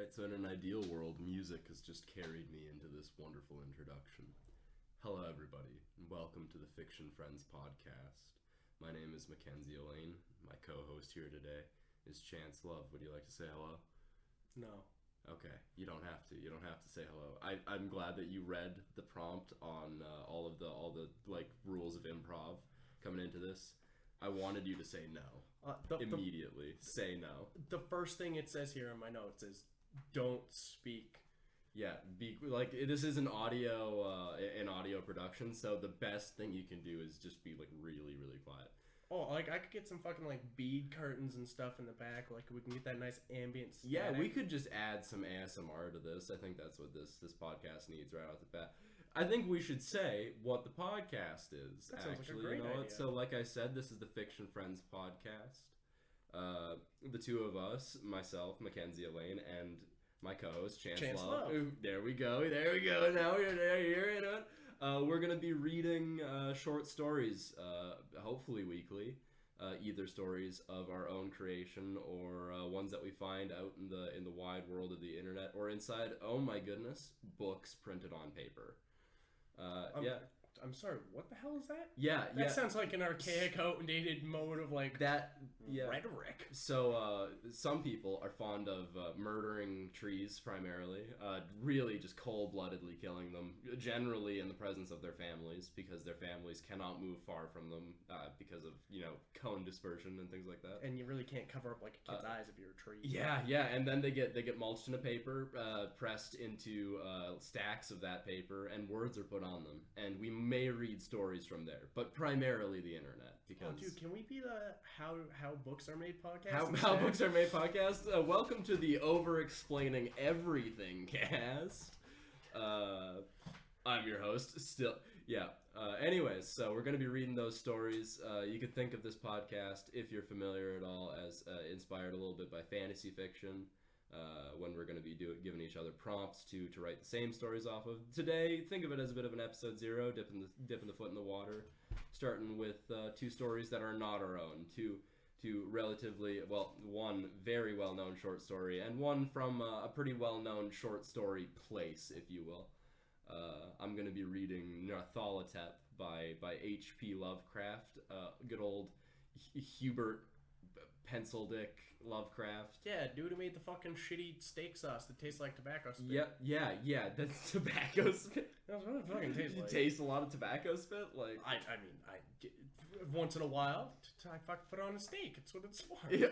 Alright, so in an ideal world, music has just carried me into this wonderful introduction. Hello everybody, and welcome to the Fiction Friends podcast. My name is Mackenzie Elaine. My co-host here today is Chance Love. Would you like to say hello? No. Okay, you don't have to. You don't have to say hello. I'm glad that you read the prompt on all the rules of improv coming into this. I wanted you to say no immediately. Say no. The first thing it says here in my notes is, "Don't speak." Yeah, this is an audio production, so the best thing you can do is just be really, really quiet. Oh, I could get some fucking bead curtains and stuff in the back. We can get that nice ambient static. Yeah, we could just add some ASMR to this. I think that's what this podcast needs right off the bat. I think we should say what the podcast is. That sounds like a great idea. So, like I said, this is the Fiction Friends podcast. The two of us, myself, Mackenzie Elaine, and my co-host, Chance Love. Ooh, there we go. Now we're hearing it. We're going to be reading short stories, hopefully weekly. Either stories of our own creation or ones that we find out in the wide world of the internet or inside, oh my goodness, books printed on paper. I'm sorry, what the hell is that? Yeah. That sounds like an archaic, outdated mode of rhetoric. So some people are fond of murdering trees primarily, really just cold-bloodedly killing them, generally in the presence of their families, because their families cannot move far from them because of, cone dispersion and things like that. And you really can't cover up a kid's eyes if you're a tree. Yeah, and then they get mulched in a paper, pressed into stacks of that paper, and words are put on them. And we may read stories from there, but primarily the internet. Because dude, can we be the how books are made podcast? How books are made podcast? Welcome to the over-explaining everything cast. I'm your host. Still, yeah. Anyways, so we're gonna be reading those stories. You could think of this podcast, if you're familiar at all, as inspired a little bit by fantasy fiction. When we're going to be giving each other prompts to write the same stories off of. Today, think of it as a bit of an episode 0, dipping the foot in the water, starting with 2 stories that are not our own, two relatively, one very well-known short story, and one from a pretty well-known short story place, if you will. I'm going to be reading Nyarlothotep by H.P. Lovecraft, good old Hubert Pencil Dick Lovecraft. Yeah, dude who made the fucking shitty steak sauce that tastes like tobacco spit. Yep, yeah, that's tobacco spit. That's what it fucking tastes like. You taste a lot of tobacco spit? I once in a while, I fucking put on a steak. It's what it's for. Yeah,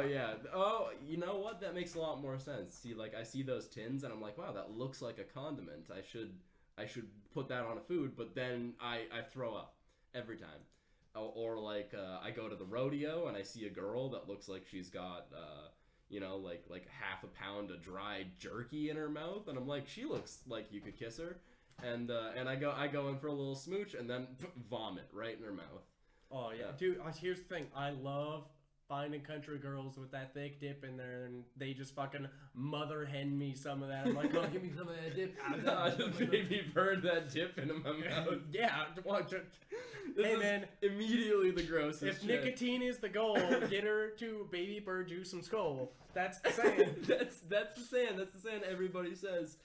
yeah. Oh, you know what? That makes a lot more sense. See, I see those tins and I'm like, wow, that looks like a condiment. I should put that on a food, but then I throw up every time. Or I go to the rodeo and I see a girl that looks like she's got half a pound of dried jerky in her mouth, and I'm like, she looks like you could kiss her, and I go in for a little smooch and then vomit right in her mouth. Oh yeah, dude. Here's the thing. I love finding country girls with that thick dip in there, and they just fucking mother hen me some of that. I'm like, oh, give me some of that dip. I just baby bird that dip into my mouth. Yeah. Hey man, immediately the grossest. If shit. Nicotine is the goal, get her to baby bird you some skull. That's the saying. that's the saying. That's the saying everybody says.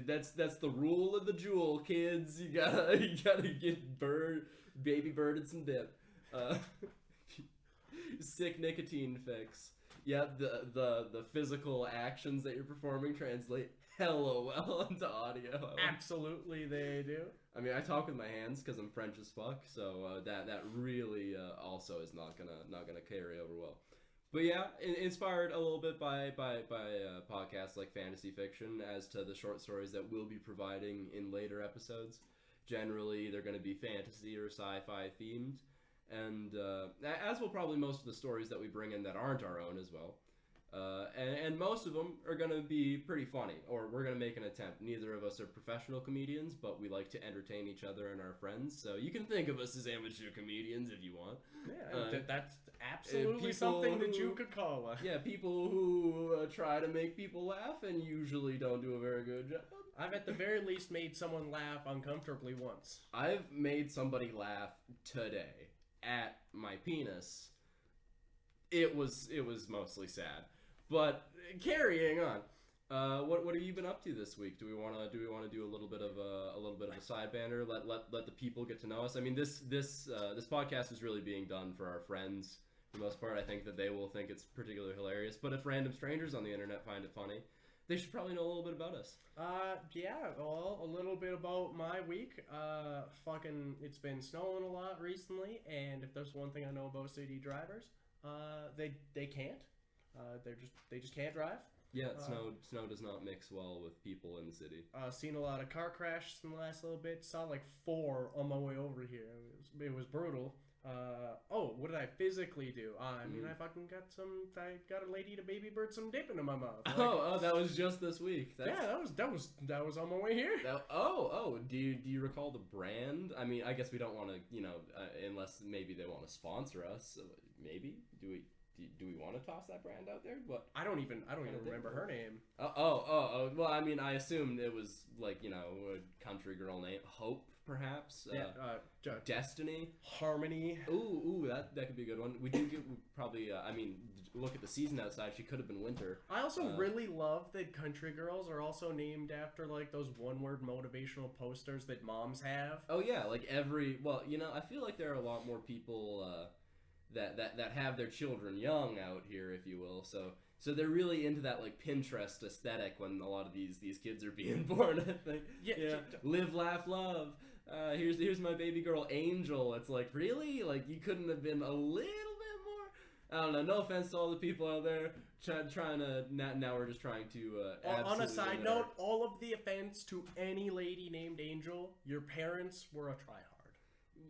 That's the rule of the jewel, kids. You gotta get baby birded some dip. Sick nicotine fix. Yeah, the physical actions that you're performing translate hella well into audio. Absolutely, they do. I mean, I talk with my hands because I'm French as fuck, so that really also is not gonna carry over well. But yeah, inspired a little bit by podcasts like fantasy fiction as to the short stories that we'll be providing in later episodes. Generally, they're going to be fantasy or sci-fi themed. And as will probably most of the stories that we bring in that aren't our own as well. And most of them are going to be pretty funny, or we're going to make an attempt. Neither of us are professional comedians, but we like to entertain each other and our friends. So you can think of us as amateur comedians if you want. Yeah, that's absolutely something that you could call us. Yeah, people who try to make people laugh and usually don't do a very good job. I've at the very least made someone laugh uncomfortably once. I've made somebody laugh today at my penis. It was mostly sad. But carrying on. What have you been up to this week? Do we want to do a little bit of a side banner? Let the people get to know us. I mean, this podcast is really being done for our friends for the most part. I think that they will think it's particularly hilarious. But if random strangers on the internet find it funny, they should probably know a little bit about us. Yeah, well, a little bit about my week. It's been snowing a lot recently, and if there's one thing I know about city drivers, they can't. They just can't drive. Yeah, snow does not mix well with people in the city. Seen a lot of car crashes in the last little bit. Saw like 4 on my way over here. It was brutal. What did I physically do? I mean, I got a lady to baby bird some dip into my mouth. Like, that was just this week. Yeah, that was on my way here. Do you recall the brand? I mean, I guess we don't want to, unless maybe they want to sponsor us. Maybe do we want to toss that brand out there? But I don't even remember her name. Well, I mean, I assumed it was like a country girl name, Hope, perhaps. Destiny, Harmony. Ooh, that could be a good one. We probably. I mean, look at the season outside. She could have been winter. I also really love that country girls are also named after like those one-word motivational posters that moms have. Oh yeah, like I feel like there are a lot more people. That have their children young out here, if you will. So they're really into that like Pinterest aesthetic when a lot of these kids are being born. I think. Yeah. Live, laugh, love. Here's my baby girl Angel. It's like, really? Like, you couldn't have been a little bit more? I don't know. No offense to all the people out there trying to. Now we're just trying to. On a side note, all of the offense to any lady named Angel, your parents were a tryhard.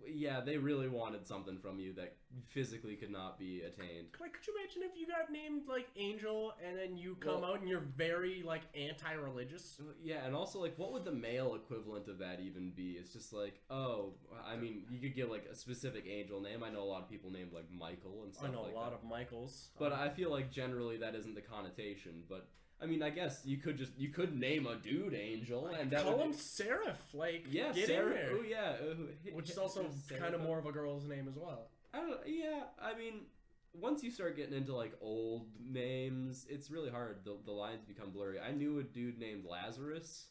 Yeah, they really wanted something from you that physically could not be attained. Like, could you imagine if you got named, like, Angel, and then you come out and you're very, like, anti-religious? Yeah, and also, like, what would the male equivalent of that even be? It's just like, I mean, you could get, like, a specific angel name. I know a lot of people named, like, Michael and stuff like that. I know a lot of Michaels. But I feel like generally that isn't the connotation, but... I mean, I guess you could name a dude Angel and call him Seraph, like yeah, get Seraph. in there. Oh yeah, which is also kind of more of a girl's name as well. I mean, once you start getting into like old names, it's really hard. The lines become blurry. I knew a dude named Lazarus,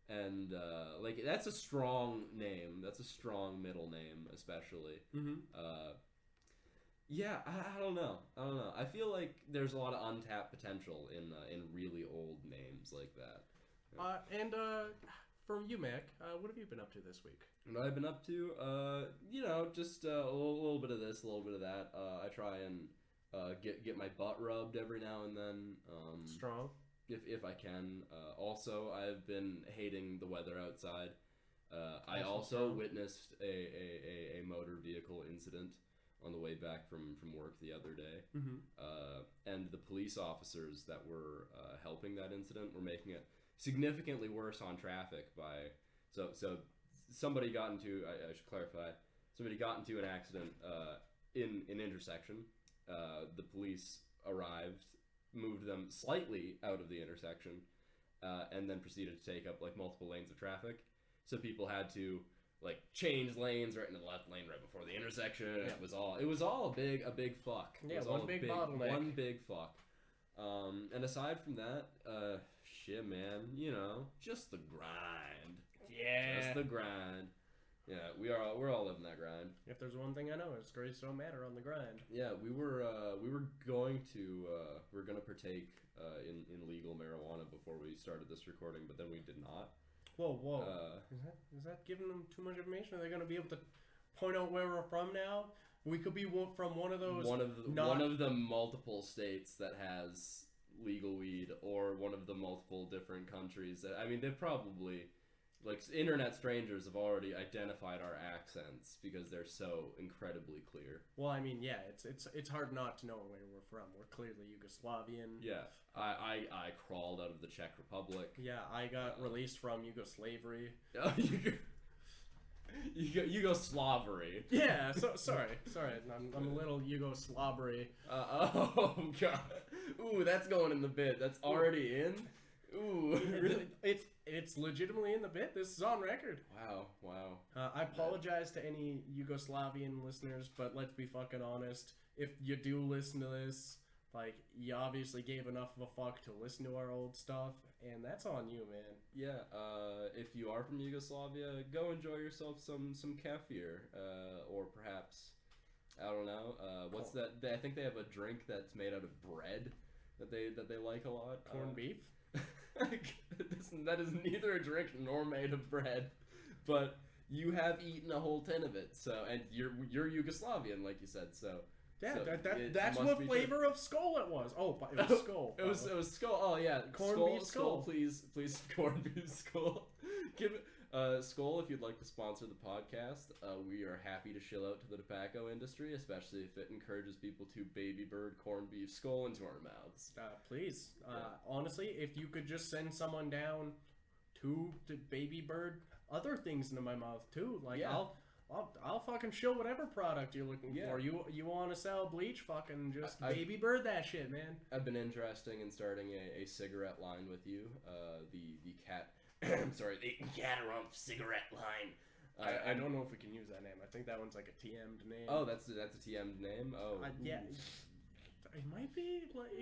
and like that's a strong name. That's a strong middle name, especially. Mm-hmm. Yeah, I don't know. I feel like there's a lot of untapped potential in really old names like that. Yeah. From you, Mac, what have you been up to this week? What I've been up to, just a little bit of this, a little bit of that. I try and get my butt rubbed every now and then. Strong. If I can. Also, I've been hating the weather outside. I also witnessed a motor vehicle incident on the way back from work the other day. Mm-hmm. And the police officers that were helping that incident were making it significantly worse on traffic by... So somebody got into... I should clarify. Somebody got into an accident in an intersection. The police arrived, moved them slightly out of the intersection, and then proceeded to take up like multiple lanes of traffic. So people had to... like change lanes right into the left lane right before the intersection. Yeah. It was all a big fuck. Yeah, one big bottleneck. One big fuck. And aside from that, shit, man, just the grind. Yeah, just the grind. Yeah, we're all living that grind. If there's one thing I know, it's grades don't matter on the grind. Yeah, we were going to partake in legal marijuana before we started this recording, but then we did not. Whoa! Is that giving them too much information? Are they going to be able to point out where we're from now? We could be from one of those. One of the multiple states that has legal weed, or one of the multiple different countries that they've probably, like, internet strangers have already identified our accents because they're so incredibly clear. Well, yeah, it's hard not to know where we're from. We're clearly Yugoslavian. Yeah, I crawled out of the Czech Republic. Yeah, I got released from Yugoslavery. Yugoslavery. Yeah, sorry. I'm a little Yugoslavery. Oh god. Ooh, that's going in the bit. That's already in. Ooh, really? It's legitimately in the bit. This is on record. Wow. I apologize to any Yugoslavian listeners, but let's be fucking honest. If you do listen to this, Like, you obviously gave enough of a fuck to listen to our old stuff, and that's on you, man. Yeah, if you are from Yugoslavia, go enjoy yourself some kefir, or perhaps, I don't know, what's that? I think they have a drink that's made out of bread that they like a lot. Corned beef? That is neither a drink nor made of bread, but you have eaten a whole tin of it. So, and you're Yugoslavian, like you said. So Yeah, so that's must what be flavor of skull it was. Oh, it was skull. It was skull. Oh yeah, Corned beef skull. Please, corned beef skull. Give it. Skull, if you'd like to sponsor the podcast, we are happy to shill out to the tobacco industry, especially if it encourages people to baby bird corned beef skull into our mouths. Please, honestly, if you could just send someone down to baby bird other things into my mouth too, like I'll fucking shill whatever product you're looking for. You want to sell bleach? Fucking just baby bird that shit, man. I've been interested in starting a cigarette line with you. The cat. Sorry, the Cataract cigarette line. I don't know if we can use that name. I think that one's like a TM'd name. Oh, that's a TM'd name. Oh, yeah. It might be like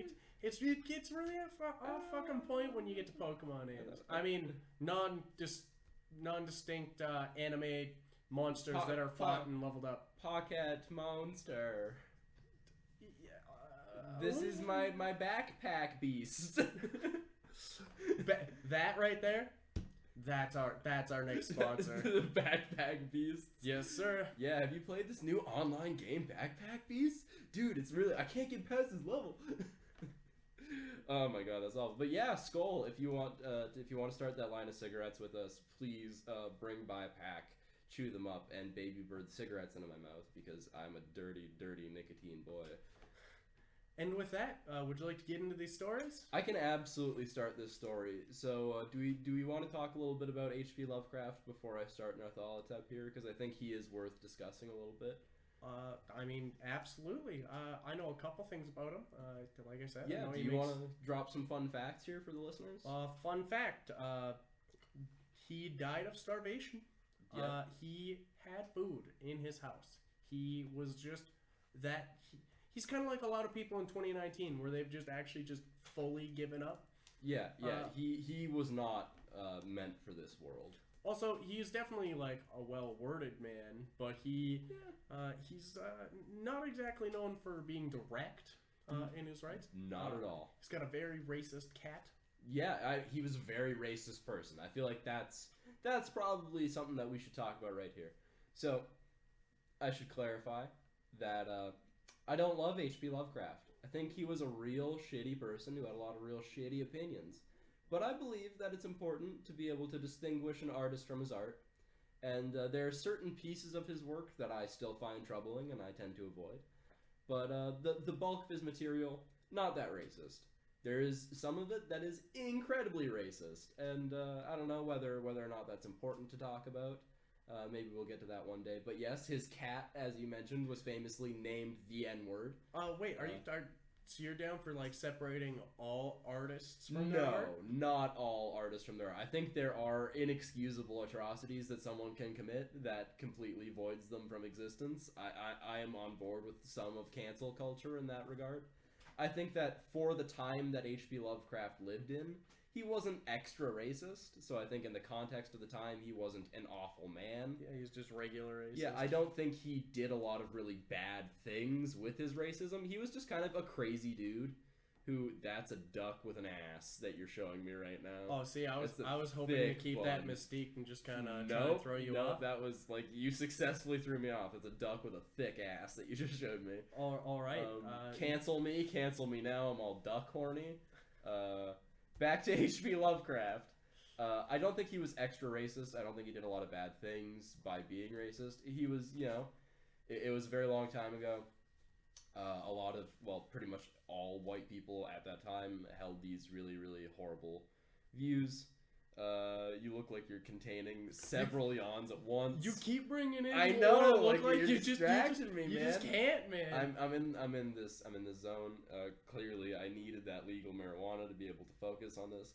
it gets really off fucking point when you get to Pokemon names. I mean, non-distinct anime monsters that are fought and leveled up. Pocket monster. This is my backpack beast. That right there. That's our next sponsor. The Backpack Beast. Yes, sir. Yeah, have you played this new online game, Backpack Beast? Dude, it's really, I can't get past this level. Oh my god, that's awful. But yeah, Skull, if you want to start that line of cigarettes with us, please bring by a pack, chew them up, and baby bird cigarettes into my mouth because I'm a dirty, dirty nicotine boy. And with that, would you like to get into these stories? I can absolutely start this story. So, do we want to talk a little bit about H.P. Lovecraft before I start Nyarlothotep here? Because I think he is worth discussing a little bit. I mean, absolutely. I know a couple things about him. Like I said, yeah. Do you want to drop some fun facts here for the listeners? Fun fact: he died of starvation. Yeah. He had food in his house. He was just that. He's kind of like a lot of people in 2019 where they've just fully given up. Yeah. He was not meant for this world. Also, he's definitely like a well-worded man, but he's not exactly known for being direct in his rights. Not at all. He's got a very racist cat. Yeah, he was a very racist person. I feel like that's probably something that we should talk about right here. So, I should clarify that I don't love H.P. Lovecraft. I think he was a real shitty person who had a lot of real shitty opinions. But I believe that it's important to be able to distinguish an artist from his art. And there are certain pieces of his work that I still find troubling and I tend to avoid. But the bulk of his material, not that racist. There is some of it that is incredibly racist. And I don't know whether or not that's important to talk about. Maybe we'll get to that one day. But yes, his cat, as you mentioned, was famously named the N-word. Wait, so you're down for like separating all artists from their art? No, not all artists from their art. I think there are inexcusable atrocities that someone can commit that completely voids them from existence. I am on board with some of cancel culture in that regard. I think that for the time that H.P. Lovecraft lived in, he wasn't extra racist, so I think in the context of the time, he wasn't an awful man. Yeah, he's just regular racist. Yeah, I don't think he did a lot of really bad things with his racism. He was just kind of a crazy dude who, that's a duck with an ass that you're showing me right now. Oh, see, I was hoping to keep that mystique and just kind of try to throw you off. No, that was, like, you successfully threw me off. It's a duck with a thick ass that you just showed me. All right. Cancel me now. I'm all duck horny. Back to H.P. Lovecraft. I don't think he was extra racist. I don't think he did a lot of bad things by being racist. He was, it was a very long time ago. A lot of, pretty much all white people at that time held these really, really horrible views. You look like you're containing several yawns at once. You keep bringing in. I know, like you're you distracting me, man. You just can't, man. I'm in this zone. Clearly, I needed that legal marijuana to be able to focus on this.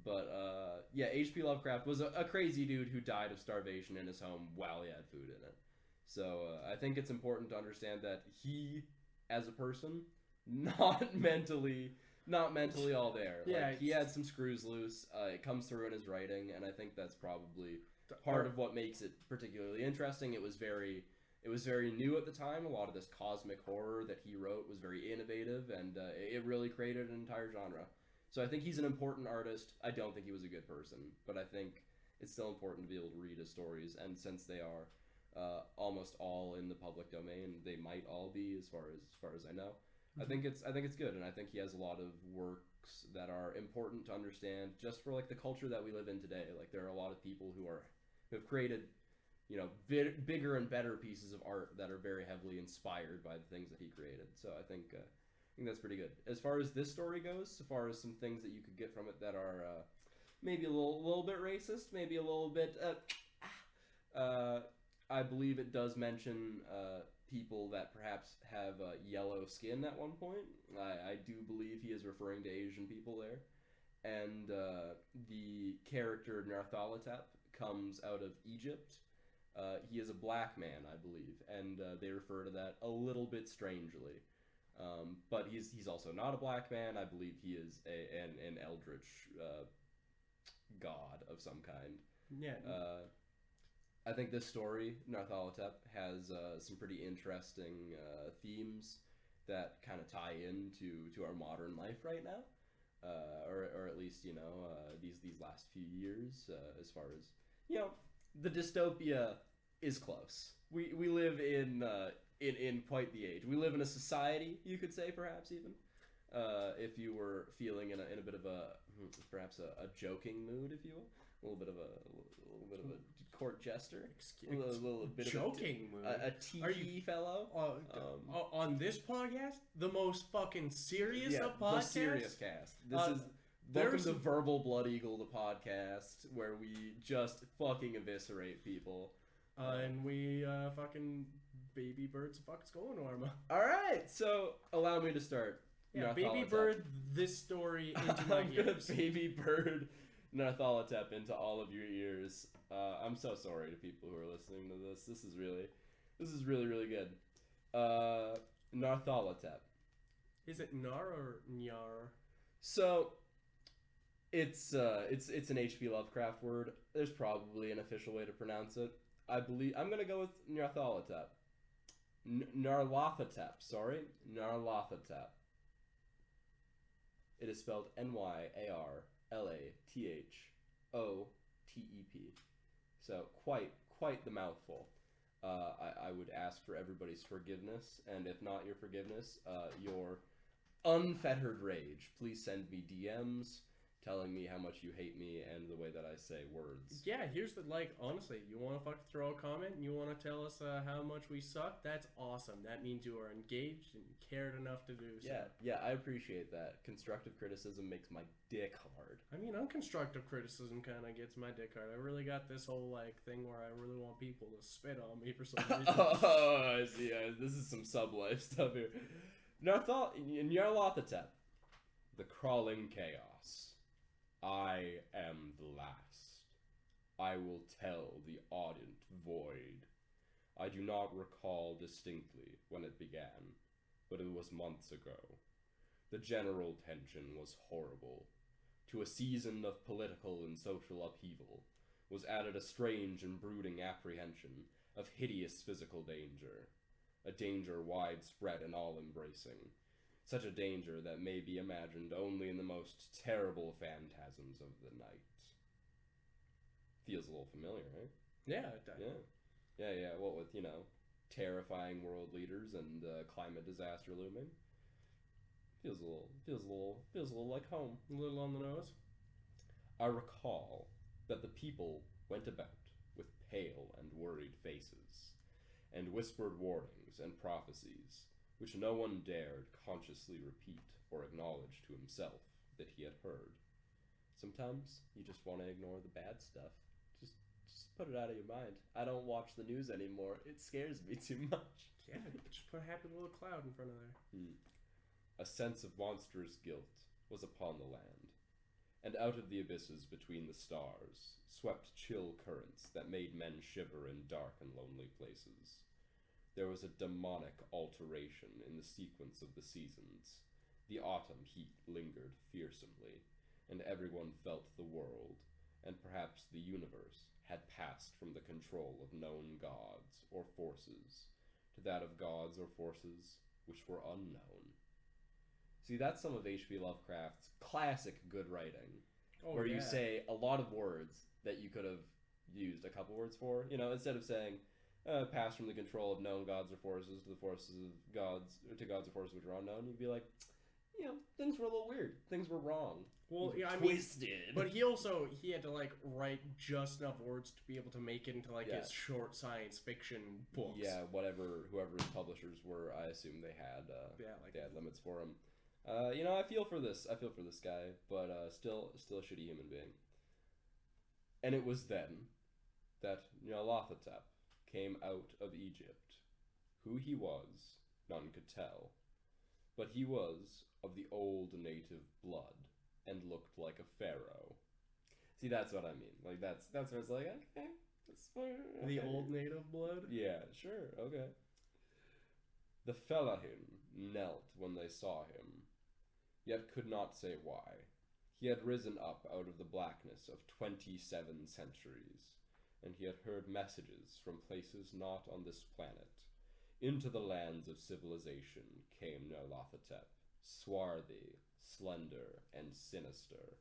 But yeah, H.P. Lovecraft was a crazy dude who died of starvation in his home while he had food in it. So I think it's important to understand that he, as a person, not mentally all there. Yeah, Like, he had some screws loose. It comes through in his writing, and I think that's probably part of what makes it particularly interesting. It was very new at the time. A lot of this cosmic horror that he wrote was very innovative, and it really created an entire genre. So I think he's an important artist. I don't think he was a good person, but I think it's still important to be able to read his stories, and since they are almost all in the public domain, they might all be, as far as I know. I think it's good, and I think he has a lot of works that are important to understand just for like the culture that we live in today. Like, there are a lot of people who have created, you know, bigger and better pieces of art that are very heavily inspired by the things that he created. So I think that's pretty good. As far as this story goes, so far as some things that you could get from it that are maybe a little bit racist, maybe a little bit. I believe it does mention people that perhaps have yellow skin at one point. I do believe he is referring to Asian people there. And the character Nyarlathotep comes out of Egypt. He is a black man, I believe, and they refer to that a little bit strangely. But he's also not a black man. I believe he is an eldritch god of some kind. Yeah. I think this story, Nyarlathotep, has some pretty interesting themes that kind of tie into our modern life right now, or at least, you know, these last few years, as far as, you know, the dystopia is close. We live in quite the age. We live in a society, you could say, perhaps even, if you were feeling in a bit of perhaps a joking mood, if you will, a little bit of a court jester, a little bit joking of mood. A tiki fellow. On this podcast, the most fucking serious of podcasts. The serious cast. This is welcome to Verbal Blood Eagle, the podcast where we just fucking eviscerate people. And we fucking baby birds. The fuck's going, Norma? All right, so allow me to start. Yeah, baby bird this story into my ears. Baby bird Nyarlathotep into all of your ears. I'm so sorry to people who are listening to this. This is really, really good. Nyarlathotep. Is it Nar or Nyar? So it's an H.P. Lovecraft word. There's probably an official way to pronounce it. I believe I'm gonna go with Nyarlathotep. Nyarlothotep. Sorry, Nyarlothotep. It is spelled Nyarlathotep. So quite the mouthful. I would ask for everybody's forgiveness, and if not your forgiveness, your unfettered rage. Please send me DMs telling me how much you hate me and the way that I say words. Yeah, here's the, honestly, you want to fucking throw a comment and you want to tell us how much we suck? That's awesome. That means you are engaged and you cared enough to do so. Yeah, I appreciate that. Constructive criticism makes my dick hard. I mean, unconstructive criticism kind of gets my dick hard. I really got this whole, thing where I really want people to spit on me for some reason. Oh, I see. This is some sub-life stuff here. Nyarlathotep, the crawling chaos. I am the last. I will tell the ardent void. I do not recall distinctly when it began, but it was months ago. The general tension was horrible. To a season of political and social upheaval was added a strange and brooding apprehension of hideous physical danger, a danger widespread and all-embracing. Such a danger that may be imagined only in the most terrible phantasms of the night. Feels a little familiar, right? Yeah, it does. Yeah. What with, terrifying world leaders and climate disaster looming. Feels a little like home. A little on the nose. I recall that the people went about with pale and worried faces, and whispered warnings and prophecies, which no one dared consciously repeat or acknowledge to himself that he had heard. Sometimes you just want to ignore the bad stuff. Just put it out of your mind. I don't watch the news anymore. It scares me too much. Yeah, just put a happy little cloud in front of there. A sense of monstrous guilt was upon the land, and out of the abysses between the stars swept chill currents that made men shiver in dark and lonely places. there was a demonic alteration in the sequence of the seasons. The autumn heat lingered fearsomely, and everyone felt the world, and perhaps the universe, had passed from the control of known gods or forces to that of gods or forces which were unknown. See, that's some of H.P. Lovecraft's classic good writing, where you say a lot of words that you could have used a couple words for. You know, instead of saying, pass from the control of known gods or forces to the forces of gods, or to gods or forces which are unknown, you'd be like, you know, things were a little weird. Things were wrong. Well, yeah, I twisted. mean, but he had to like write just enough words to be able to make it into like his short science fiction books. Yeah, whoever his publishers were, I assume they had they had limits for him. You know, I feel for this guy, but still a shitty human being. And it was then that Nyarlothotep came out of Egypt. Who he was, none could tell, but he was of the old native blood and looked like a pharaoh. See, that's what I mean. Like that's where it's like, okay, that's fine. Okay. The old native blood? Yeah, sure, okay. The fellahim knelt when they saw him, yet could not say why. He had risen up out of the blackness of 27 centuries, and he had heard messages from places not on this planet. Into the lands of civilization came Nyarlothotep, swarthy, slender, and sinister,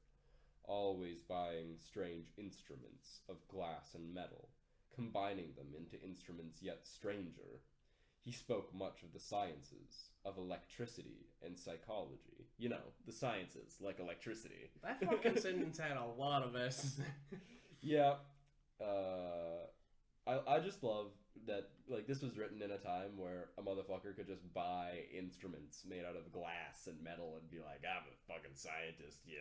always buying strange instruments of glass and metal, combining them into instruments yet stranger. He spoke much of the sciences, of electricity and psychology. You know, the sciences, like electricity. That fucking sentence had a lot of S's. Yeah. I just love that, like, this was written in a time where a motherfucker could just buy instruments made out of glass and metal and be like, I'm a fucking scientist. Yeah,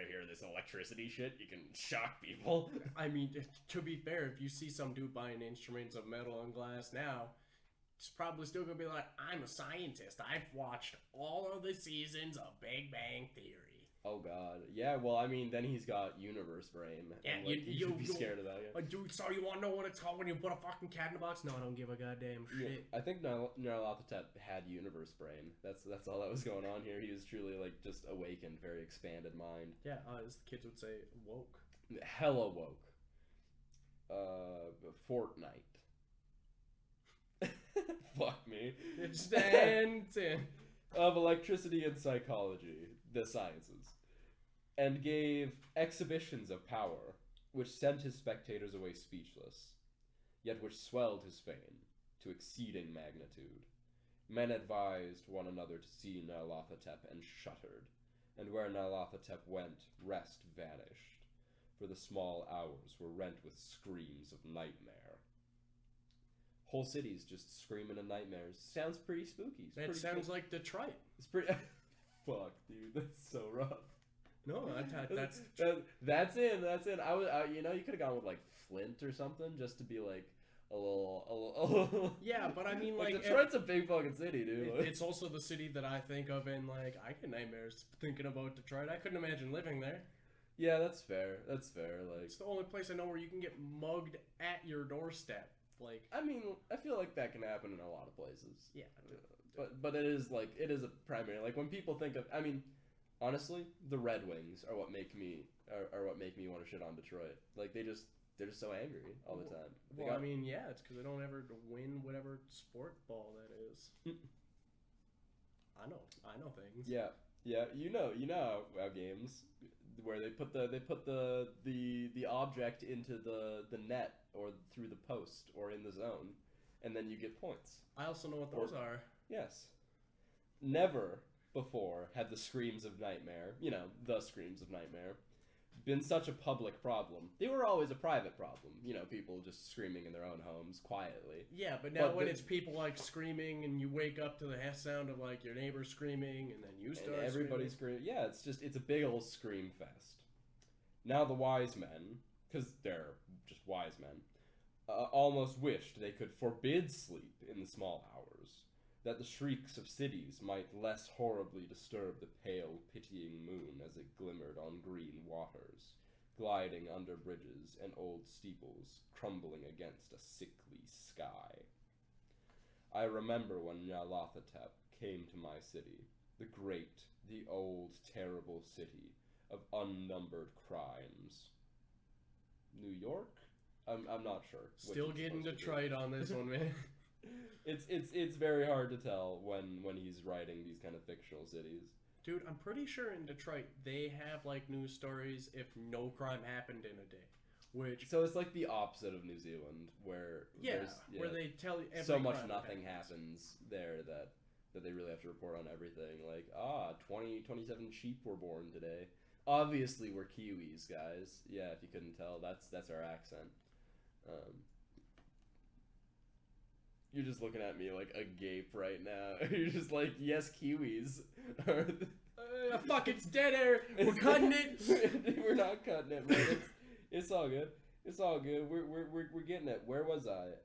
hear this electricity shit? You can shock people. I mean, to be fair, if you see some dude buying instruments of metal and glass now, it's probably still gonna be like, I'm a scientist. I've watched all of the seasons of Big Bang Theory. Oh god, yeah. Well, I mean, then he's got universe brain. Yeah, and, like, you should be scared of that. Yeah. Like, dude, so you want to know what it's called when you put a fucking cat in a box? No, I don't give a goddamn shit. Yeah, I think Nyarlathotep had universe brain. That's all that was going on here. He was truly like just awakened, very expanded mind. Yeah, as the kids would say, woke. Hella woke. Fortnite. Fuck me. It's 10. Of electricity and psychology, the sciences, and gave exhibitions of power, which sent his spectators away speechless, yet which swelled his fame to exceeding magnitude. Men advised one another to see Nyarlathotep and shuddered, and where Nyarlathotep went, rest vanished, for the small hours were rent with screams of nightmare. Whole cities just screaming in nightmares. Sounds pretty spooky. It sounds like Detroit. It's pretty... Fuck, dude. That's so rough. No, that's... That's in. I was, you know, you could have gone with, like, Flint or something, just to be, like, a little... Yeah, but I mean, like... Detroit's a big fucking city, dude. It's also the city that I think of in, like, I get nightmares thinking about Detroit. I couldn't imagine living there. Yeah, that's fair. That's fair, like... It's the only place I know where you can get mugged at your doorstep. Like, I mean, I feel like that can happen in a lot of places. Yeah. But it is a primary, like, when people think of, I mean, honestly, the Red Wings are what make me want to shit on Detroit. Like, they're just so angry all the time. Well, I mean, yeah, it's because they don't ever win whatever sport ball that is. I know things. Yeah, you know how games where they put the object into the net or through the post or in the zone, and then you get points. I also know what those are. Yes. Never before had the screams of nightmare, the screams of nightmare, been such a public problem. They were always a private problem, people just screaming in their own homes quietly. Yeah, but now when it's people like screaming and you wake up to the sound of like your neighbor screaming and then you start and everybody screaming. Yeah, it's a big old scream fest. Now the wise men, because they're just wise men, almost wished they could forbid sleep in the small hours, that the shrieks of cities might less horribly disturb the pale, pitying moon as it glimmered on green waters, gliding under bridges and old steeples, crumbling against a sickly sky. I remember when Nyarlothotep came to my city, the great, the old, terrible city of unnumbered crimes. New York? I'm not sure. Still getting Detroit on this one, man. It's very hard to tell when he's writing these kind of fictional cities. Dude, I'm pretty sure in Detroit they have like news stories if no crime happened in a day. Which so it's like the opposite of New Zealand, where where they tell you every so much crime nothing happens there that they really have to report on everything. Like 27 sheep were born today. Obviously, we're Kiwis, guys. Yeah, if you couldn't tell, that's our accent. You're just looking at me like agape right now. You're just like, yes, Kiwis. Fuck, it's dead air. We're cutting it. We're not cutting it, man. It's all good. It's all good. We're getting it. Where was I?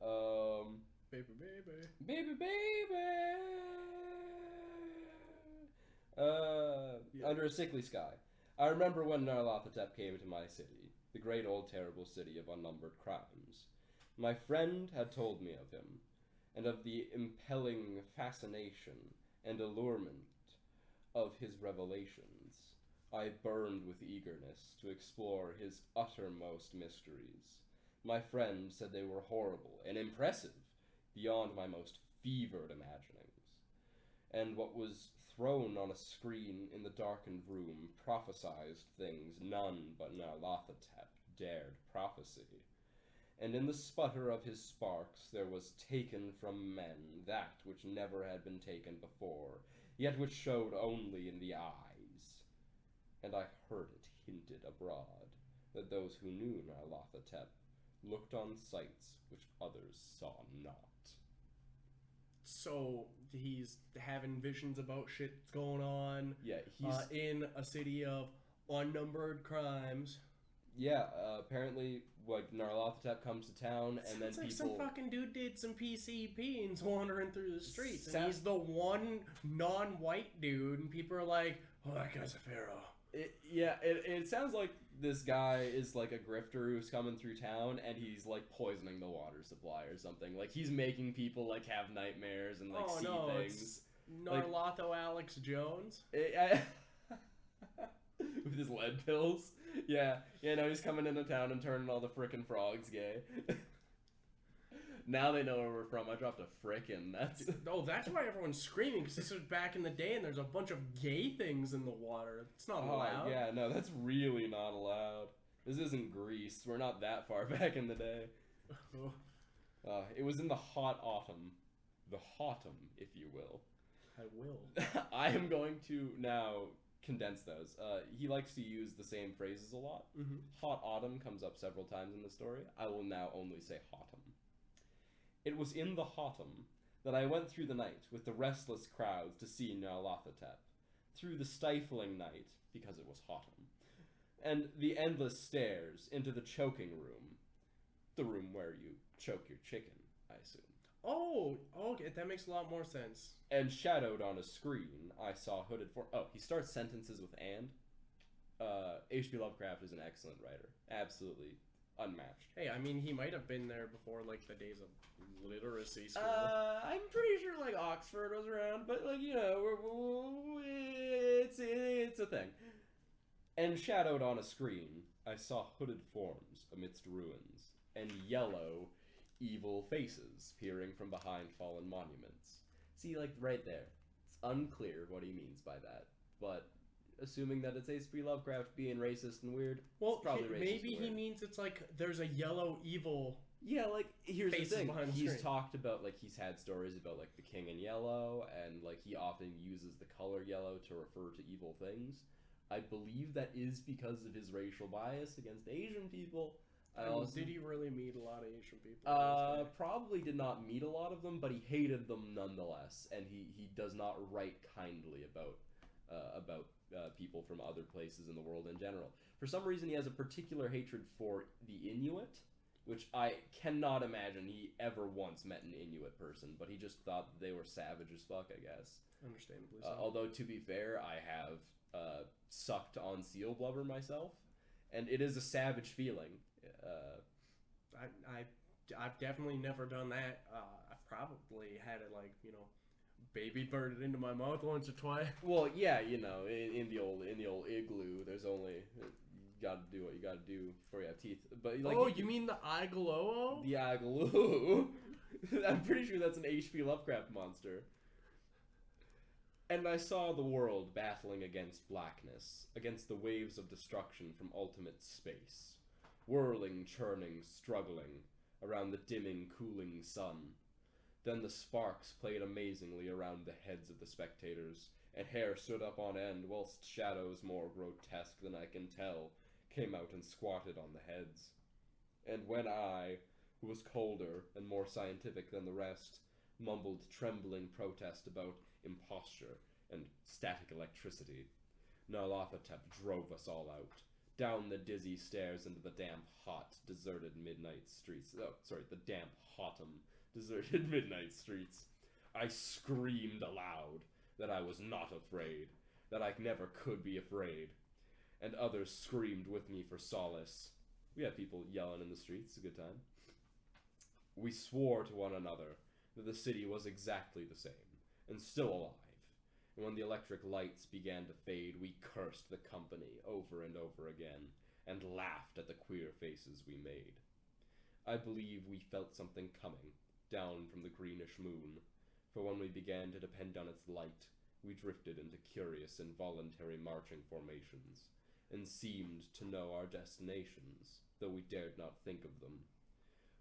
Baby. Under a sickly sky. I remember when Nyarlothotep came to my city, the great old terrible city of unnumbered crimes. My friend had told me of him, and of the impelling fascination and allurement of his revelations. I burned with eagerness to explore his uttermost mysteries. My friend said they were horrible and impressive, beyond my most fevered imaginings. And what was thrown on a screen in the darkened room prophesied things none but Nyarlothotep dared prophesy. And in the sputter of his sparks there was taken from men that which never had been taken before, yet which showed only in the eyes. And I heard it hinted abroad that those who knew Nyarlothotep looked on sights which others saw not. So he's having visions about shit that's going on. Yeah, he's in a city of unnumbered crimes. Yeah, apparently, like, Nyarlothotep comes to town, and then like people... some fucking dude did some PCP and's wandering through the streets, and he's the one non-white dude, and people are like, oh, that guy's a pharaoh. It sounds like this guy is, like, a grifter who's coming through town, and he's, like, poisoning the water supply or something. Like, he's making people, like, have nightmares and, like, see things. It's Nyarlotho Alex Jones. With his lead pills. Yeah, no, he's coming into town and turning all the frickin' frogs gay. Now they know where we're from. I dropped a frickin'. That's why everyone's screaming, because this was back in the day and there's a bunch of gay things in the water. It's not allowed. Yeah, no, that's really not allowed. This isn't Greece. We're not that far back in the day. It was in the hot autumn. The hottom, if you will. I will. I am going to now condense those. He likes to use the same phrases a lot. Mm-hmm. Hot autumn comes up several times in the story. I will now only say hottom. It was in the hottom that I went through the night with the restless crowds to see Nyarlothotep, through the stifling night, because it was hottom, and the endless stairs into the choking room, the room where you choke your chicken, I assume. Oh, okay, that makes a lot more sense. And shadowed on a screen, I saw hooded form. Oh, he starts sentences with "and." H.P. Lovecraft is an excellent writer. Absolutely unmatched. Hey, I mean, he might have been there before, like, the days of literacy school. I'm pretty sure, like, Oxford was around, but, like, you know, it's a thing. And shadowed on a screen, I saw hooded forms amidst ruins, and yellow, evil faces peering from behind fallen monuments. See, like, right there. It's unclear what he means by that, but assuming that it's H.P. Lovecraft being racist and weird, well, it's probably racist. Maybe he means it's like there's a yellow evil. Yeah, like, here's the thing. He's screen. talked about, like, he's had stories about, like, the King in Yellow, and, like, he often uses the color yellow to refer to evil things. I believe that is because of his racial bias against Asian people. Did he really meet a lot of Asian people? Probably did not meet a lot of them, but he hated them nonetheless, and he does not write kindly about people from other places in the world in general. For some reason, he has a particular hatred for the Inuit, which I cannot imagine he ever once met an Inuit person, but he just thought they were savage as fuck, I guess. Understandably so. Although, to be fair, I have sucked on seal blubber myself, and it is a savage feeling. I've definitely never done that. probably had it like, you know, baby birded into my mouth once or twice. Well, yeah, you know, in the old igloo, there's only you gotta do what you gotta do before you have teeth. But like, Oh, you mean the igloo? the igloo? I'm pretty sure that's an H.P. Lovecraft monster. And I saw the world battling against blackness, against the waves of destruction from ultimate space, whirling, churning, struggling around the dimming, cooling sun. Then the sparks played amazingly around the heads of the spectators, and hair stood up on end, whilst shadows more grotesque than I can tell came out and squatted on the heads. And when I, who was colder and more scientific than the rest, mumbled trembling protest about imposture and static electricity, Nyarlothotep drove us all out, down the dizzy stairs into the damp, hot, deserted midnight streets. Oh, sorry, the damp, hotum, deserted midnight streets. I screamed aloud that I was not afraid, that I never could be afraid, and others screamed with me for solace. We had people yelling in the streets, it's a good time. We swore to one another that the city was exactly the same, and still alive. And when the electric lights began to fade, we cursed the company over and over again, and laughed at the queer faces we made. I believe we felt something coming, down from the greenish moon, for when we began to depend on its light, we drifted into curious involuntary marching formations, and seemed to know our destinations, though we dared not think of them.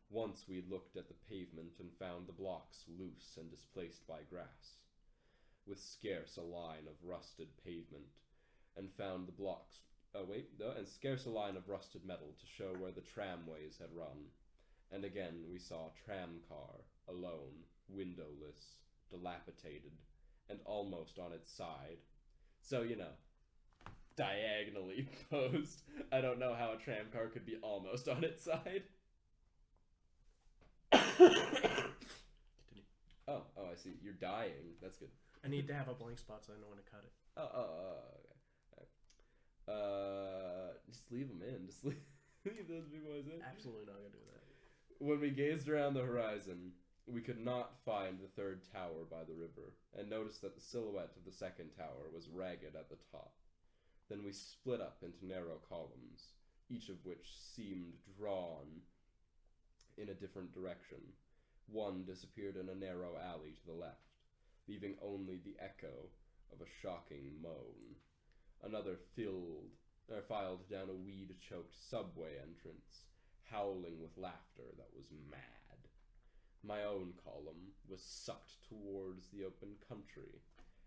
Once we looked at the pavement and found the blocks loose and displaced by grass, with scarce a line of rusted pavement, and found the blocks, and scarce a line of rusted metal to show where the tramways had run. And again we saw a tram car, alone, windowless, dilapidated, and almost on its side. So, you know, diagonally posed. I don't know how a tram car could be almost on its side. Continue. Oh, I see. You're dying. That's good. I need to have a blank spot so I know when to cut it. Okay. Just leave them in. Just leave those big boys in. Absolutely not gonna do that. When we gazed around the horizon, we could not find the third tower by the river, and noticed that the silhouette of the second tower was ragged at the top. Then we split up into narrow columns, each of which seemed drawn in a different direction. One disappeared in a narrow alley to the left, leaving only the echo of a shocking moan. Another filed down a weed-choked subway entrance, howling with laughter that was mad. My own column was sucked towards the open country,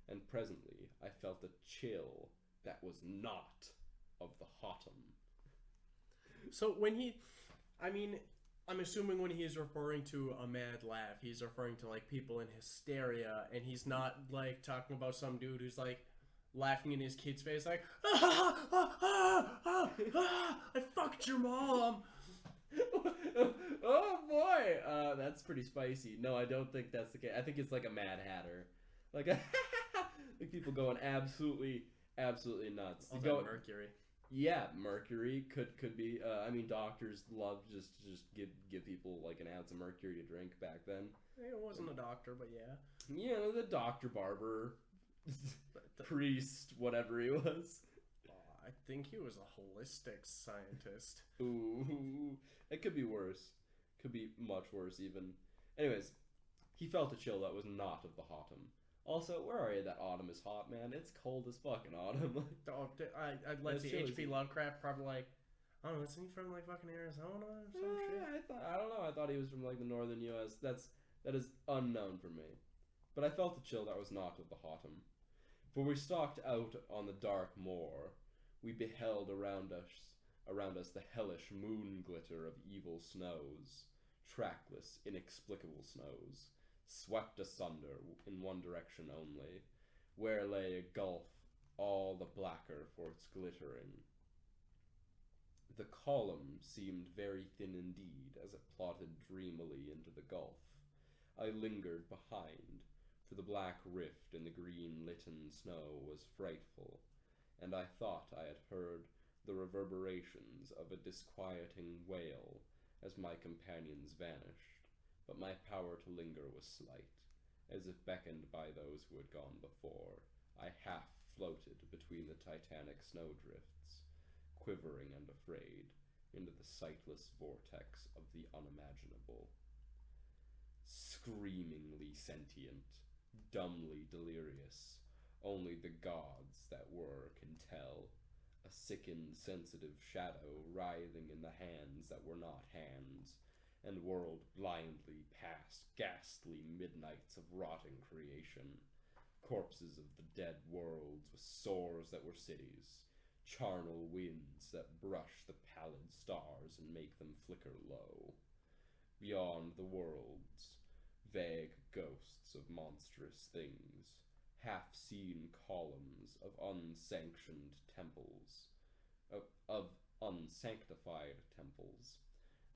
and presently I felt a chill that was not of the hotum. So when I'm assuming when he's referring to a mad laugh, he's referring to like people in hysteria, and he's not like talking about some dude who's like laughing in his kid's face like, I fucked your mom. Oh boy, that's pretty spicy. No, I don't think that's the case. I think it's like a Mad Hatter, like like people going absolutely nuts. Also Mercury. Yeah, Mercury could be. I mean, doctors love just give people like an ounce of mercury to drink back then. It wasn't a doctor, but yeah. Yeah, the doctor, barber, priest, whatever he was. I think he was a holistic scientist. Ooh, it could be worse. Could be much worse even. Anyways, he felt a chill that was not of the hotum. Also, where are you? That autumn is hot, man. It's cold as fucking autumn. Let's see, H.P. Lovecraft probably like, I don't know, isn't he from like fucking Arizona or some shit? I don't know. I thought he was from like the northern U.S. That is unknown for me. But I felt a chill that was not of the hotum. For we stalked out on the dark moor. We beheld around us the hellish moon glitter of evil snows, trackless, inexplicable snows, swept asunder in one direction only, where lay a gulf all the blacker for its glittering. The column seemed very thin indeed as it plodded dreamily into the gulf. I lingered behind, for the black rift in the green litten snow was frightful, and I thought I had heard the reverberations of a disquieting wail as my companions vanished, but my power to linger was slight. As if beckoned by those who had gone before, I half floated between the titanic snowdrifts, quivering and afraid, into the sightless vortex of the unimaginable. Screamingly sentient, dumbly delirious, only the gods that were can tell. A sickened, sensitive shadow writhing in the hands that were not hands, and whirled blindly past ghastly midnights of rotting creation, corpses of the dead worlds with sores that were cities, charnel winds that brush the pallid stars and make them flicker low. Beyond the worlds, vague ghosts of monstrous things, half-seen columns of unsanctioned temples, of unsanctified temples,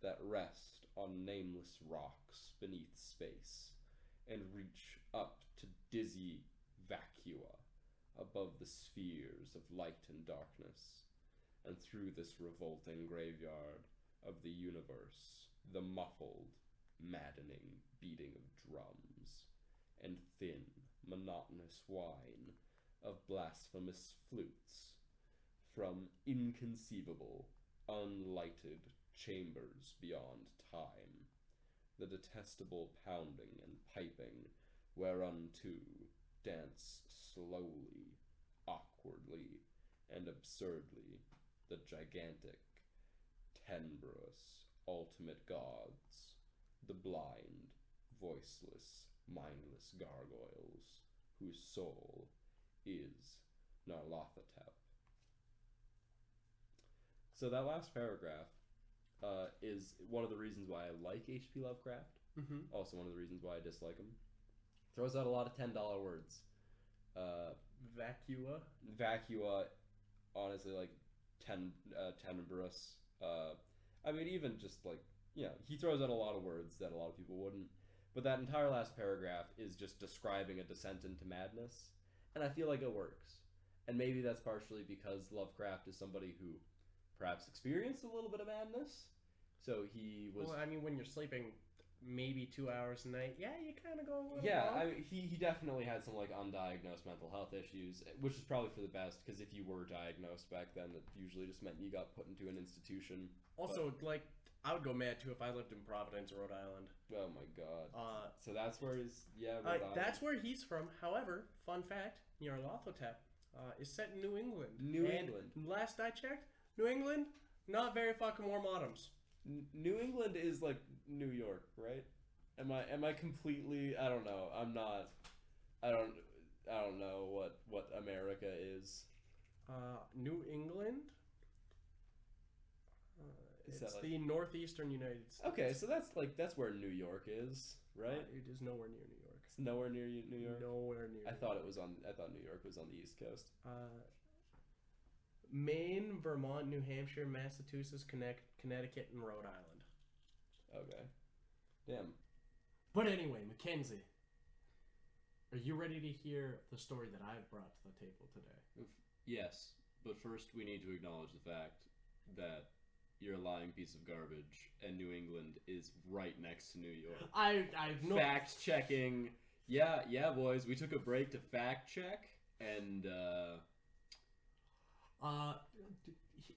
that rest on nameless rocks beneath space, and reach up to dizzy vacua above the spheres of light and darkness. And through this revolting graveyard of the universe, the muffled, maddening beating of drums, and thin, monotonous whine of blasphemous flutes from inconceivable, unlighted chambers beyond time, the detestable pounding and piping whereunto dance slowly, awkwardly, and absurdly the gigantic, tenebrous, ultimate gods, the blind, voiceless, mindless gargoyles, whose soul is Nyarlothotep. So that last paragraph is one of the reasons why I like H.P. Lovecraft. Mm-hmm. Also one of the reasons why I dislike him. Throws out a lot of $10 words. Vacua, honestly, like tenebrous. I mean, even just like, he throws out a lot of words that a lot of people wouldn't. But that entire last paragraph is just describing a descent into madness. And I feel like it works. And maybe that's partially because Lovecraft is somebody who perhaps experienced a little bit of madness. So he was... Well, I mean, when you're sleeping maybe 2 hours a night, you kind of go a little Yeah, wrong. I mean, he definitely had some, like, undiagnosed mental health issues, which is probably for the best, because if you were diagnosed back then, it usually just meant you got put into an institution. Also, like, I would go mad, too, if I lived in Providence, Rhode Island. Oh, my God. So that's where he's... Yeah, Rhode Island. That's where he's from. However, fun fact, Nyarlathotep is set in New England. England. Last I checked, New England, not very fucking warm autumns. New England is like New York, right? Am I completely? I don't know. I don't know what America is. New England. It's the northeastern United States. Okay, so that's where New York is, right? It is nowhere near New York. It's nowhere near New York. Nowhere near. I thought New York was on the East Coast. Maine, Vermont, New Hampshire, Massachusetts, Connecticut, and Rhode Island. Okay. Damn. But anyway, Mackenzie, are you ready to hear the story that I've brought to the table today? Yes, but first we need to acknowledge the fact that you're a lying piece of garbage, and New England is right next to New York. I know. Fact checking. Yeah, boys. We took a break to fact check, and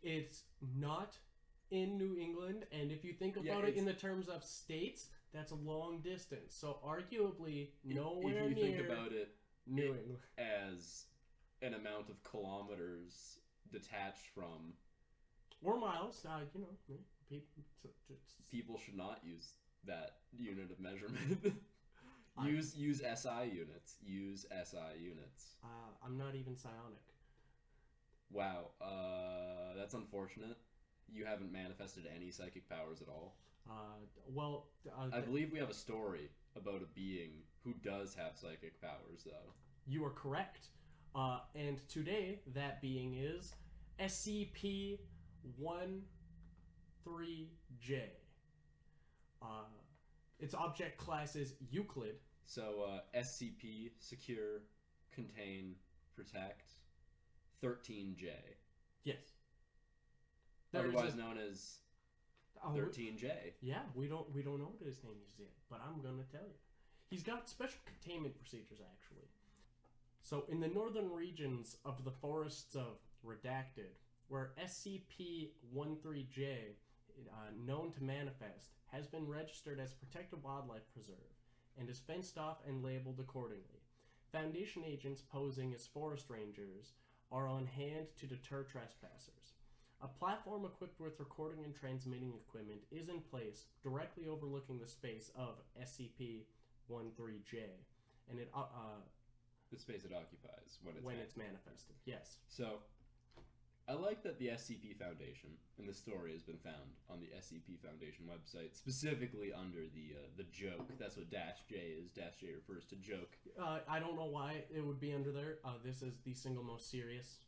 it's not in New England, and if you think about it in the terms of states, that's a long distance. So arguably nowhere if you near. Think about it, New England as an amount of kilometers detached from, or miles. People should not use that unit of measurement. use SI units. Use SI units. I'm not even psionic. Wow, that's unfortunate. You haven't manifested any psychic powers at all. I believe we have a story about a being who does have psychic powers, though. You are correct. And today, that being is SCP-013-J. Its object class is Euclid. So, SCP, Secure, Contain, Protect, 13J. Yes. Otherwise known as 13J. Yeah, we don't know what his name is yet, but I'm gonna tell you. He's got special containment procedures, actually. So, in the northern regions of the forests of Redacted, where SCP-013-J, known to manifest, has been registered as protected wildlife preserve and is fenced off and labeled accordingly. Foundation agents posing as forest rangers are on hand to deter trespassers. A platform equipped with recording and transmitting equipment is in place directly overlooking the space of SCP-013-J, and The space it occupies when it's manifested. Yes. So, I like that the SCP Foundation, and the story has been found on the SCP Foundation website, specifically under the joke. That's what -J is. -J refers to joke. I don't know why it would be under there. This is the single most serious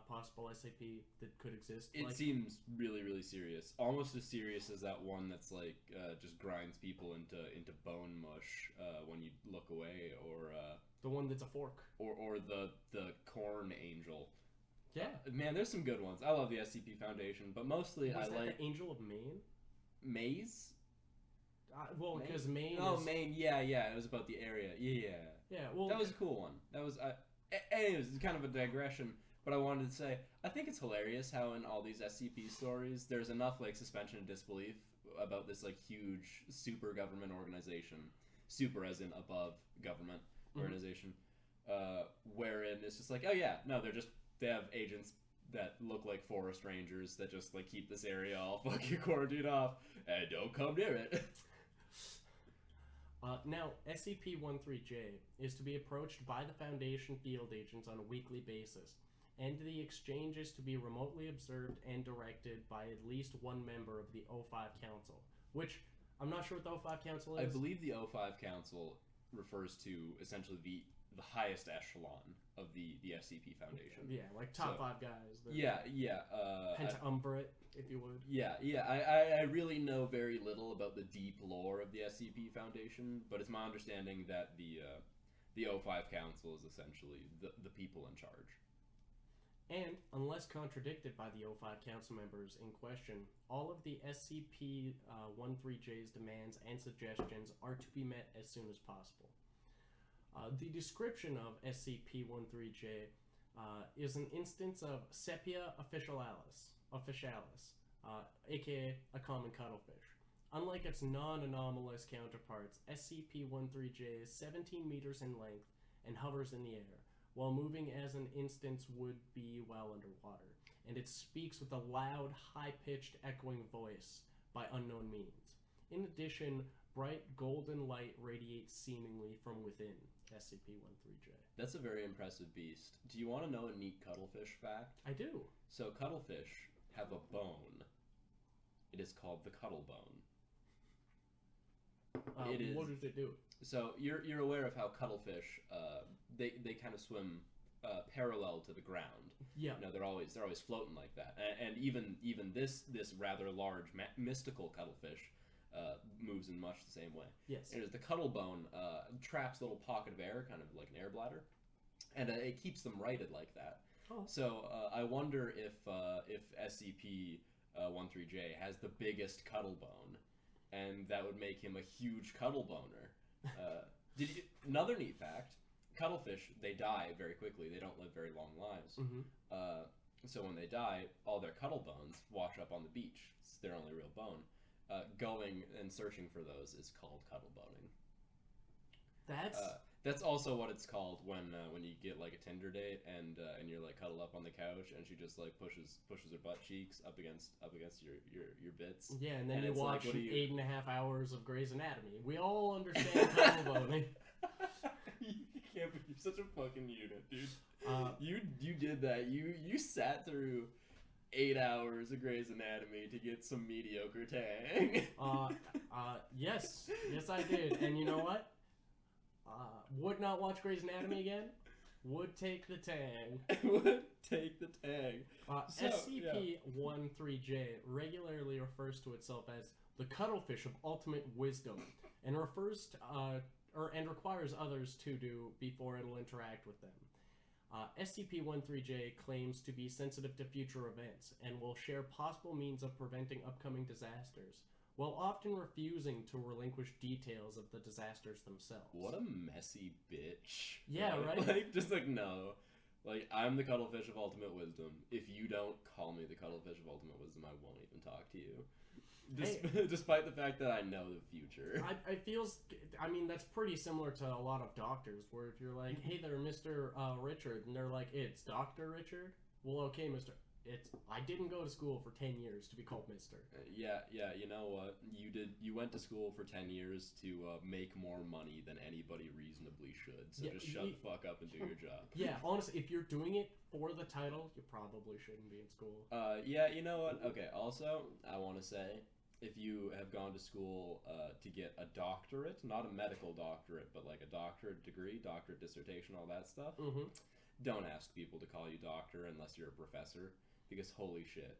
possible SCP that could exist. It seems really, really serious. Almost as serious as that one that's like just grinds people into bone mush when you look away, or the one that's a fork, or the corn angel. Yeah, man, there's some good ones. I love the SCP Foundation, but mostly I like the Angel of Maine. Maze. Well, because Maine. Oh, Maine. Yeah. It was about the area. Yeah. Yeah. Well, that was a cool one. That was. Anyways, it's kind of a digression. But I wanted to say, I think it's hilarious how in all these SCP stories, there's enough like suspension of disbelief about this like huge super government organization, super as in above government organization, wherein it's just like, oh yeah, no, they have agents that look like forest rangers that just like keep this area all fucking quarantined off and don't come near it. Now, SCP-013-J is to be approached by the Foundation field agents on a weekly basis, and the exchange is to be remotely observed and directed by at least one member of the O5 Council, which I'm not sure what the O5 Council is. I believe the O5 Council refers to essentially the highest echelon of the SCP Foundation. Yeah, like top 5 guys. Yeah. Pentumvirate, if you would. Yeah. I really know very little about the deep lore of the SCP Foundation, but it's my understanding that the O5 Council is essentially the people in charge. And, unless contradicted by the O5 Council members in question, all of the SCP-013-J's demands and suggestions are to be met as soon as possible. The description of SCP-013-J is an instance of Sepia officialis, aka a common cuttlefish. Unlike its non-anomalous counterparts, SCP-013-J is 17 meters in length and hovers in the air, while moving as an instance would be while underwater, and it speaks with a loud, high-pitched, echoing voice by unknown means. In addition, bright golden light radiates seemingly from within SCP-013-J. That's a very impressive beast. Do you want to know a neat cuttlefish fact? I do. So cuttlefish have a bone. It is called the cuttle bone. What does it do? So you're aware of how cuttlefish they kind of swim parallel to the ground. Yeah. You know, they're always floating like that. And even this rather large mystical cuttlefish moves in much the same way. Yes. And the cuttle bone traps a little pocket of air, kind of like an air bladder, and it keeps them righted like that. Oh. So I wonder if SCP-013-J has the biggest cuttle bone, and that would make him a huge cuttle boner. Another neat fact: cuttlefish, they die very quickly. They don't live very long lives. Mm-hmm. So when they die, all their cuttle bones wash up on the beach. It's their only real bone. Going and searching for those is called cuttle boning. That's also what it's called when you get like a Tinder date and you're like cuddled up on the couch and she just like pushes her butt cheeks up against your bits. Yeah, and then you watch like, 8.5 hours of Grey's Anatomy. We all understand cuddle boning. You're such a fucking unit, dude. You did that. You sat through 8 hours of Grey's Anatomy to get some mediocre tang. Yes, I did. And you know what? Would not watch Grey's Anatomy again. Would take the tang. Would take the tang. SCP-013-J regularly refers to itself as the cuttlefish of ultimate wisdom, and requires others to do before it'll interact with them. SCP-013-J claims to be sensitive to future events and will share possible means of preventing upcoming disasters, while often refusing to relinquish details of the disasters themselves. What a messy bitch. Yeah, right? Like, just like, no. Like, I'm the cuttlefish of ultimate wisdom. If you don't call me the cuttlefish of ultimate wisdom, I won't even talk to you. Despite the fact that I know the future. I mean, that's pretty similar to a lot of doctors, where if you're like, hey there, Mr. Richard, and they're like, it's Dr. Richard? Well, okay, Mr. I didn't go to school for 10 years to be called Mr. Yeah, you know what? You went to school for 10 years to make more money than anybody reasonably should, so just shut the fuck up and do your job. Yeah, honestly, if you're doing it for the title, you probably shouldn't be in school. Yeah, you know what? Okay, also, I want to say, if you have gone to school to get a doctorate, not a medical doctorate, but like a doctorate degree, doctorate dissertation, all that stuff, don't ask people to call you doctor unless you're a professor, because holy shit,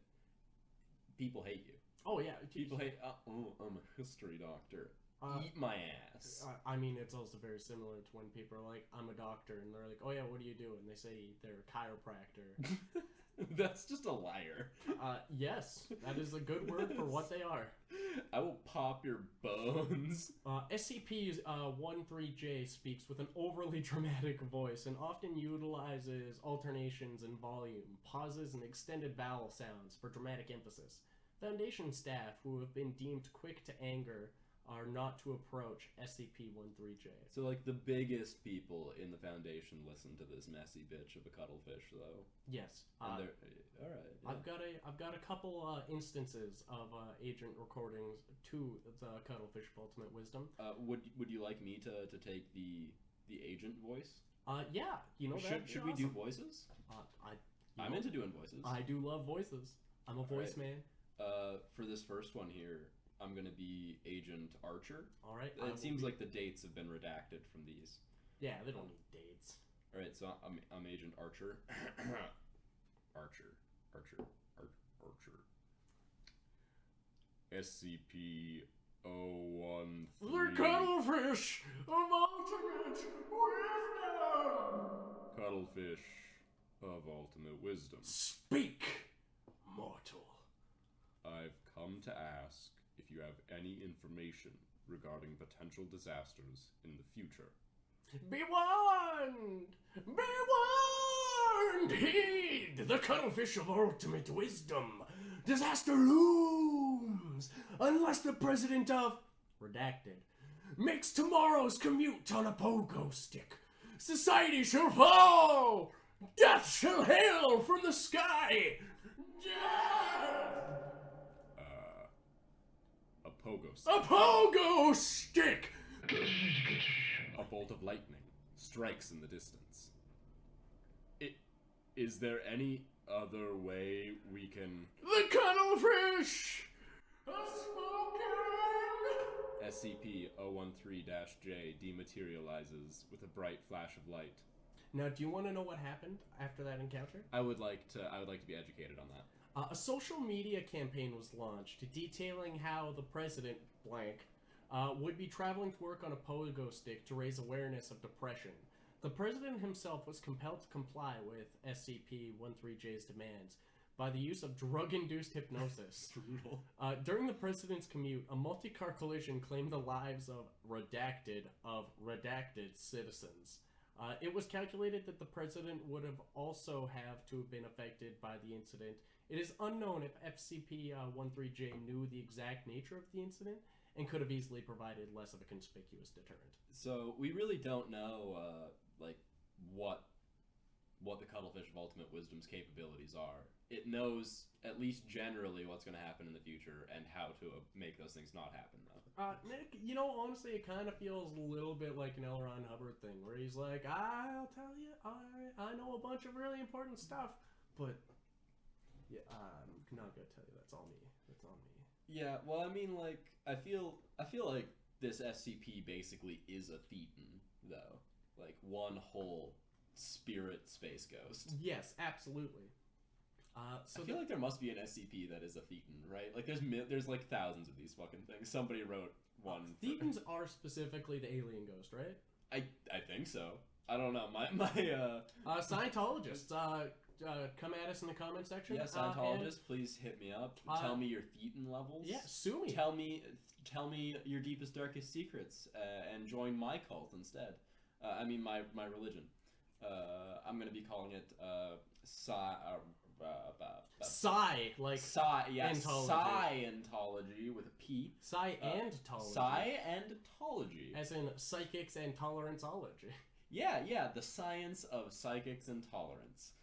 people hate you. Oh yeah, people hate. Oh, I'm a history doctor. Eat my ass. I mean, it's also very similar to when people are like, I'm a doctor, and they're like, oh yeah, what do you do? And they say they're a chiropractor. That's just a liar. Yes, that is a good word for what they are. I will pop your bones. SCP-013-J speaks with an overly dramatic voice and often utilizes alternations in volume, pauses, and extended vowel sounds for dramatic emphasis. Foundation staff who have been deemed quick to anger are not to approach SCP-013-J. So, like, the biggest people in the Foundation listen to this messy bitch of a cuttlefish, though. Yes. All right. Yeah. I've got a couple instances of agent recordings to the Cuttlefish of Ultimate Wisdom. Would you like me to take the agent voice? Yeah. You know that. Should we do voices? I'm into doing voices. I do love voices. I'm a voice man. For this first one here, I'm gonna be Agent Archer. All right. It seems like the dates have been redacted from these. Yeah, they don't need dates. All right, so I'm Agent Archer. Archer. SCP-013. The Cuttlefish of Ultimate Wisdom. Cuttlefish of Ultimate Wisdom. Speak, mortal. I've come to ask if you have any information regarding potential disasters in the future. Be warned! Be warned! Heed the Cuttlefish of Ultimate Wisdom. Disaster looms unless the president of Redacted makes tomorrow's commute on a pogo stick. Society shall fall! Death shall hail from the sky! Death! A pogo stick. A pogo stick! A bolt of lightning strikes in the distance. Is there any other way we can... The Cuttlefish has spoken! SCP-013-J dematerializes with a bright flash of light. Now, do you want to know what happened after that encounter? I would like to be educated on that. A social media campaign was launched detailing how the president, blank, would be traveling to work on a pogo stick to raise awareness of depression. The president himself was compelled to comply with SCP-013-J's demands by the use of drug-induced hypnosis. Brutal. During the president's commute, a multi-car collision claimed the lives of redacted citizens. It was calculated that the president would have also to have been affected by the incident. It is unknown if SCP-013-J knew the exact nature of the incident and could have easily provided less of a conspicuous deterrent. So we really don't know, what the Cuttlefish of Ultimate Wisdom's capabilities are. It knows, at least generally, what's going to happen in the future and how to make those things not happen, though. Nick, you know, honestly, it kind of feels a little bit like an L. Ron Hubbard thing, where he's like, I'll tell you, I know a bunch of really important stuff, but yeah, I'm not going to tell you, that's all me. That's on me. Yeah, well, I mean, like, I feel like this SCP basically is a Thetan, though. Like, one whole spirit space ghost. Yes, absolutely. So I feel like there must be an SCP that is a Thetan, right? Like, there's like thousands of these fucking things. Somebody wrote one. Thetans are specifically the alien ghost, right? I think so. I don't know. My Scientologists, come at us in the comment section. Yeah, Scientologists, please hit me up. Tell me your thetan levels. Yeah, sue me. Tell me your deepest, darkest secrets, and join my cult instead. I mean, my religion. I'm gonna be calling it Scientology with a P. Scientology. As in psychics and toleranceology. Yeah, the science of psychics and tolerance.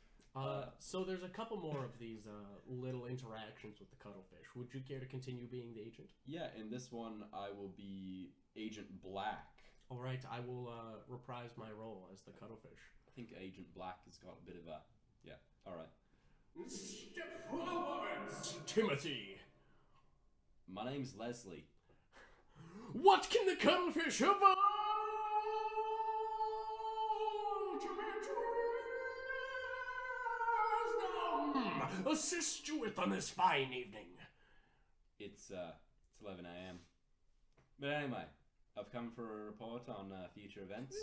So there's a couple more of these little interactions with the cuttlefish. Would you care to continue being the agent? Yeah, in this one I will be Agent Black. All right, I will reprise my role as the cuttlefish. I think Agent Black has got a bit of a... Yeah, all right. Step forward, Timothy. My name's Leslie. What can the cuttlefish have assist you with on this fine evening? It's 11 a.m. But anyway, I've come for a report on future events.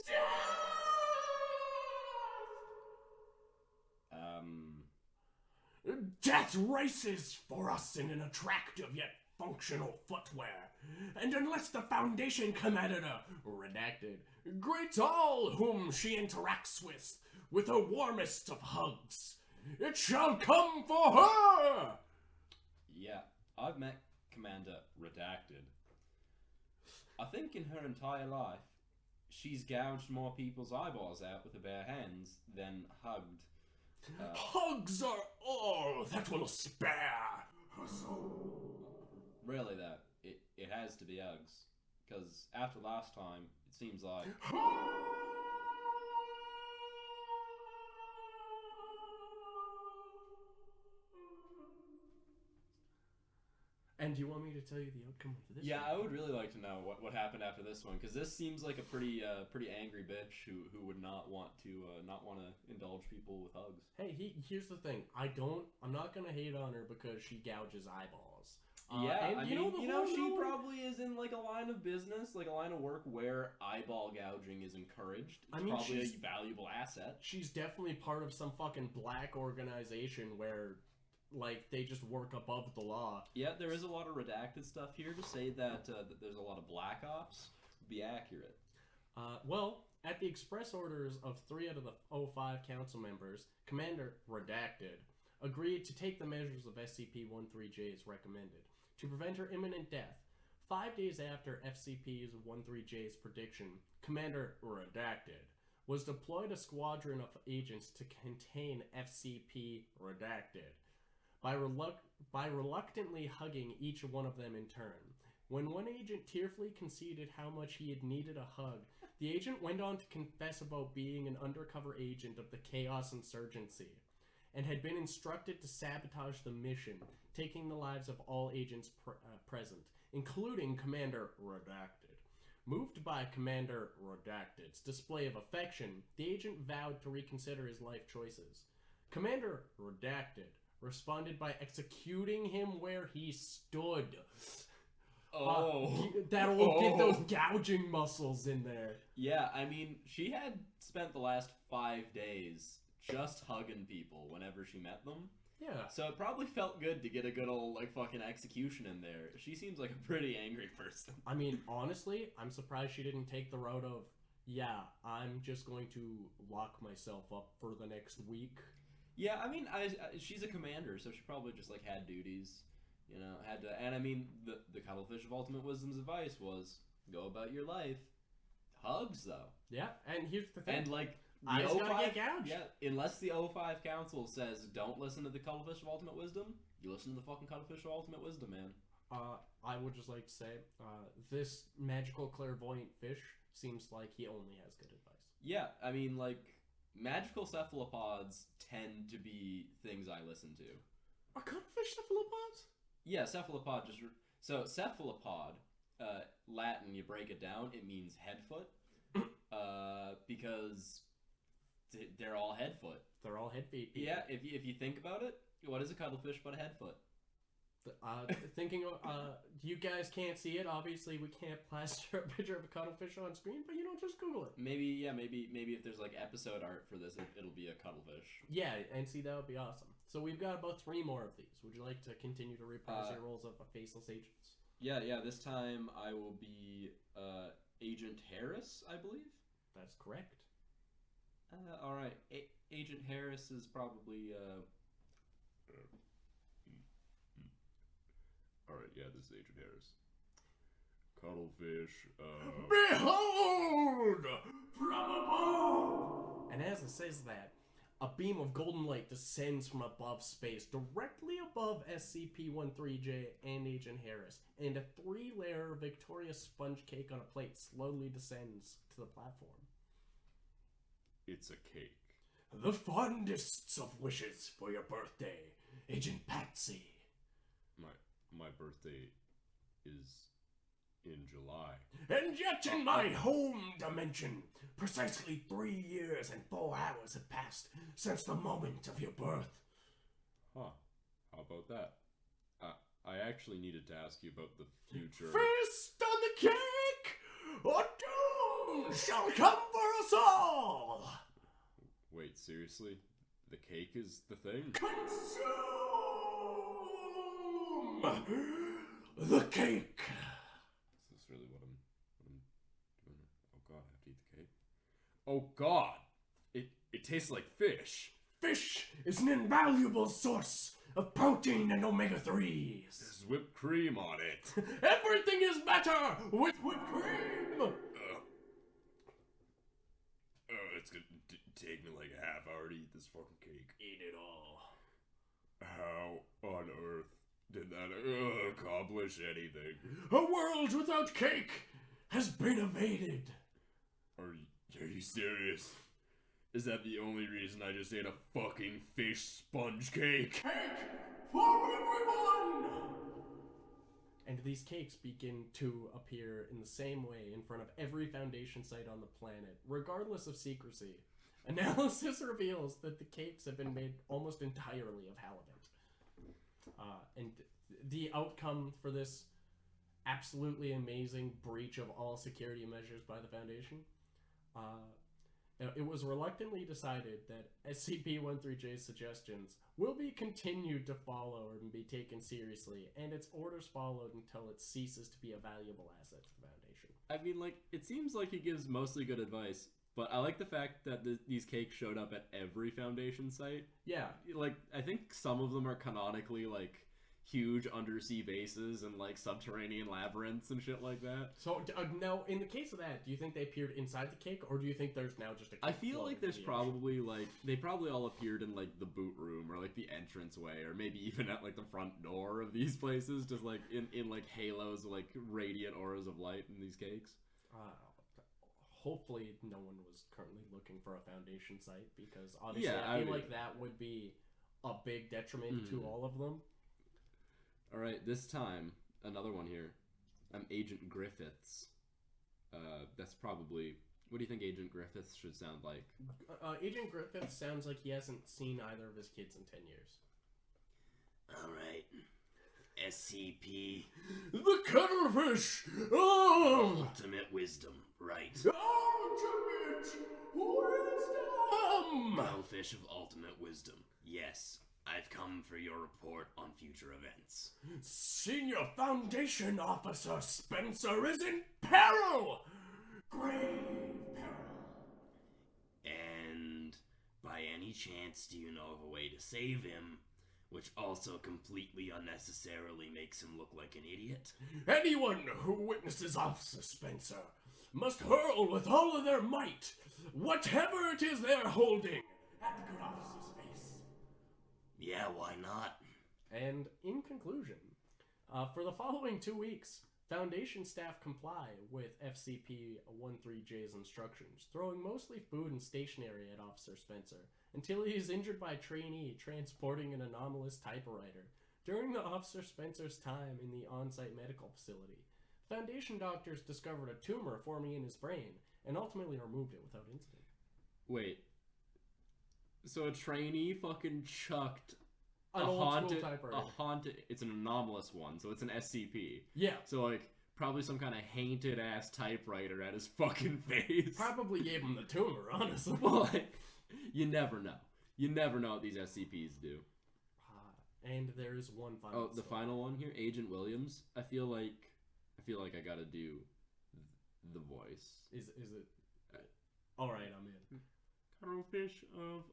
Death races for us in an attractive yet functional footwear. And unless the Foundation commanded a redacted, greets all whom she interacts with her warmest of hugs. It shall come for her! Yeah, I've met Commander Redacted. I think in her entire life, she's gouged more people's eyeballs out with her bare hands than hugged. Hugs are all that will spare her soul. Really, though, it has to be hugs. Because after last time, it seems like... And do you want me to tell you the outcome of this? Yeah, I would really like to know what happened after this one, because this seems like a pretty angry bitch who would not want to indulge people with hugs. Hey, here's the thing. I'm not gonna hate on her because she gouges eyeballs. Yeah, she probably is in like a line of business, like a line of work where eyeball gouging is encouraged. It's probably a valuable asset. She's definitely part of some fucking black organization where, like, they just work above the law. Yeah, there is a lot of redacted stuff here to say that there's a lot of black ops. Would be accurate. Well, at the express orders of 3 out of the 05 council members, Commander Redacted agreed to take the measures of SCP-013-J as recommended to prevent her imminent death. 5 days after SCP-013-J's prediction, Commander Redacted was deployed a squadron of agents to contain SCP-Redacted by reluctantly hugging each one of them in turn. When one agent tearfully conceded how much he had needed a hug, the agent went on to confess about being an undercover agent of the Chaos Insurgency and had been instructed to sabotage the mission, taking the lives of all agents present, including Commander Redacted. Moved by Commander Redacted's display of affection, the agent vowed to reconsider his life choices. Commander Redacted responded by executing him where he stood. That'll get those gouging muscles in there. Yeah, I mean, she had spent the last 5 days just hugging people whenever she met them. Yeah. So it probably felt good to get a good old, like, fucking execution in there. She seems like a pretty angry person. I mean, honestly, I'm surprised she didn't take the route of, yeah, I'm just going to lock myself up for the next week. Yeah, I mean, she's a commander, so she probably just, like, had duties, you know, had to... And, I mean, the Cuttlefish of Ultimate Wisdom's advice was, go about your life. Hugs, though. Yeah, and here's the thing. And, like... Eyes gotta get gouged. Yeah, unless the 05 Council says don't listen to the Cuttlefish of Ultimate Wisdom, you listen to the fucking Cuttlefish of Ultimate Wisdom, man. I would just like to say, this magical clairvoyant fish seems like he only has good advice. Yeah, I mean, like, magical cephalopods tend to be things I listen to. Are cuttlefish cephalopods? Yeah, cephalopod just... So, cephalopod, Latin, you break it down, it means head foot. Because... they're all head foot. They're all head feet. Yeah, if you think about it, what is a cuttlefish but a head foot? Thinking, you guys can't see it. Obviously, we can't plaster a picture of a cuttlefish on screen, but just Google it. Maybe if there's like episode art for this, it'll be a cuttlefish. Yeah, and see, that would be awesome. So we've got about 3 more of these. Would you like to continue to reprise your roles of faceless agents? Yeah. This time I will be Agent Harris, I believe. That's correct. All right. Agent Harris is probably. All right, yeah, this is Agent Harris. Cuttlefish. Behold, from above. And as it says that, a beam of golden light descends from above space, directly above SCP-013-J and Agent Harris, and a 3-layer Victoria sponge cake on a plate slowly descends to the platform. It's a cake. The fondest of wishes for your birthday, Agent Patsy. My birthday is in July. And yet in my home dimension, precisely 3 years and 4 hours have passed since the moment of your birth. Huh. How about that? I actually needed to ask you about the future. Feast on the cake, or doom shall come for us all. Wait, seriously? The cake is the thing? Consume the cake. Is this really what I'm doing? Oh god, I have to eat the cake. Oh god! It tastes like fish. Fish is an invaluable source of protein and omega-3s. There's whipped cream on it. Everything is better with whipped cream. It's gonna take me like a half hour to eat this fucking cake. Eat it all. How on earth did that accomplish anything? A world without cake has been evaded. Are you serious? Is that the only reason I just ate a fucking fish sponge cake? Cake for everyone! And these cakes begin to appear in the same way in front of every Foundation site on the planet, regardless of secrecy. Analysis reveals that the cakes have been made almost entirely of halibut. And the outcome for this absolutely amazing breach of all security measures by the Foundation, it was reluctantly decided that SCP-013-J's suggestions will be continued to follow and be taken seriously, and its orders followed until it ceases to be a valuable asset to the Foundation. I mean, like, it seems like he gives mostly good advice, but I like the fact that these cakes showed up at every Foundation site. Yeah. Like, I think some of them are canonically, like, huge undersea bases and, like, subterranean labyrinths and shit like that. So, now, in the case of that, do you think they appeared inside the cake, or do you think there's now just a cake? I feel like there's probably, like, they probably all appeared in, like, the boot room, or, like, the entranceway, or maybe even at, like, the front door of these places, just, like, in like, halos, like, radiant auras of light in these cakes. Hopefully no one was currently looking for a Foundation site, because obviously I feel like that would be a big detriment to all of them. Alright, this time, another one here. I'm Agent Griffiths. That's probably... What do you think Agent Griffiths should sound like? Agent Griffiths sounds like he hasn't seen either of his kids in 10 years. Alright. SCP. The cuttlefish! Oh! Ultimate wisdom, right. Ultimate wisdom! Cuttlefish of ultimate wisdom. Yes, I've come for your report on future events. Senior Foundation Officer Spencer is in peril! Grave peril. And by any chance, do you know of a way to save him? Which also completely unnecessarily makes him look like an idiot? Anyone who witnesses Officer Spencer must hurl with all of their might whatever it is they're holding at the good officer's face. Yeah, why not? And in conclusion, for the following 2 weeks, Foundation staff comply with SCP-013-J's instructions, throwing mostly food and stationery at Officer Spencer, until he is injured by a trainee transporting an anomalous typewriter during the Officer Spencer's time in the on-site medical facility. Foundation doctors discovered a tumor forming in his brain and ultimately removed it without incident. Wait. So a trainee fucking chucked An old school typewriter. A haunted. It's an anomalous one, so it's an SCP. Yeah. So like probably some kind of haunted ass typewriter at his fucking face. Probably gave him the tumor, honestly. Well, like, you never know. You never know what these SCPs do. And there's one final. Oh, the final one here, Agent Williams. I feel like I gotta do the voice. Is it? All right, I'm in. Cuttlefish of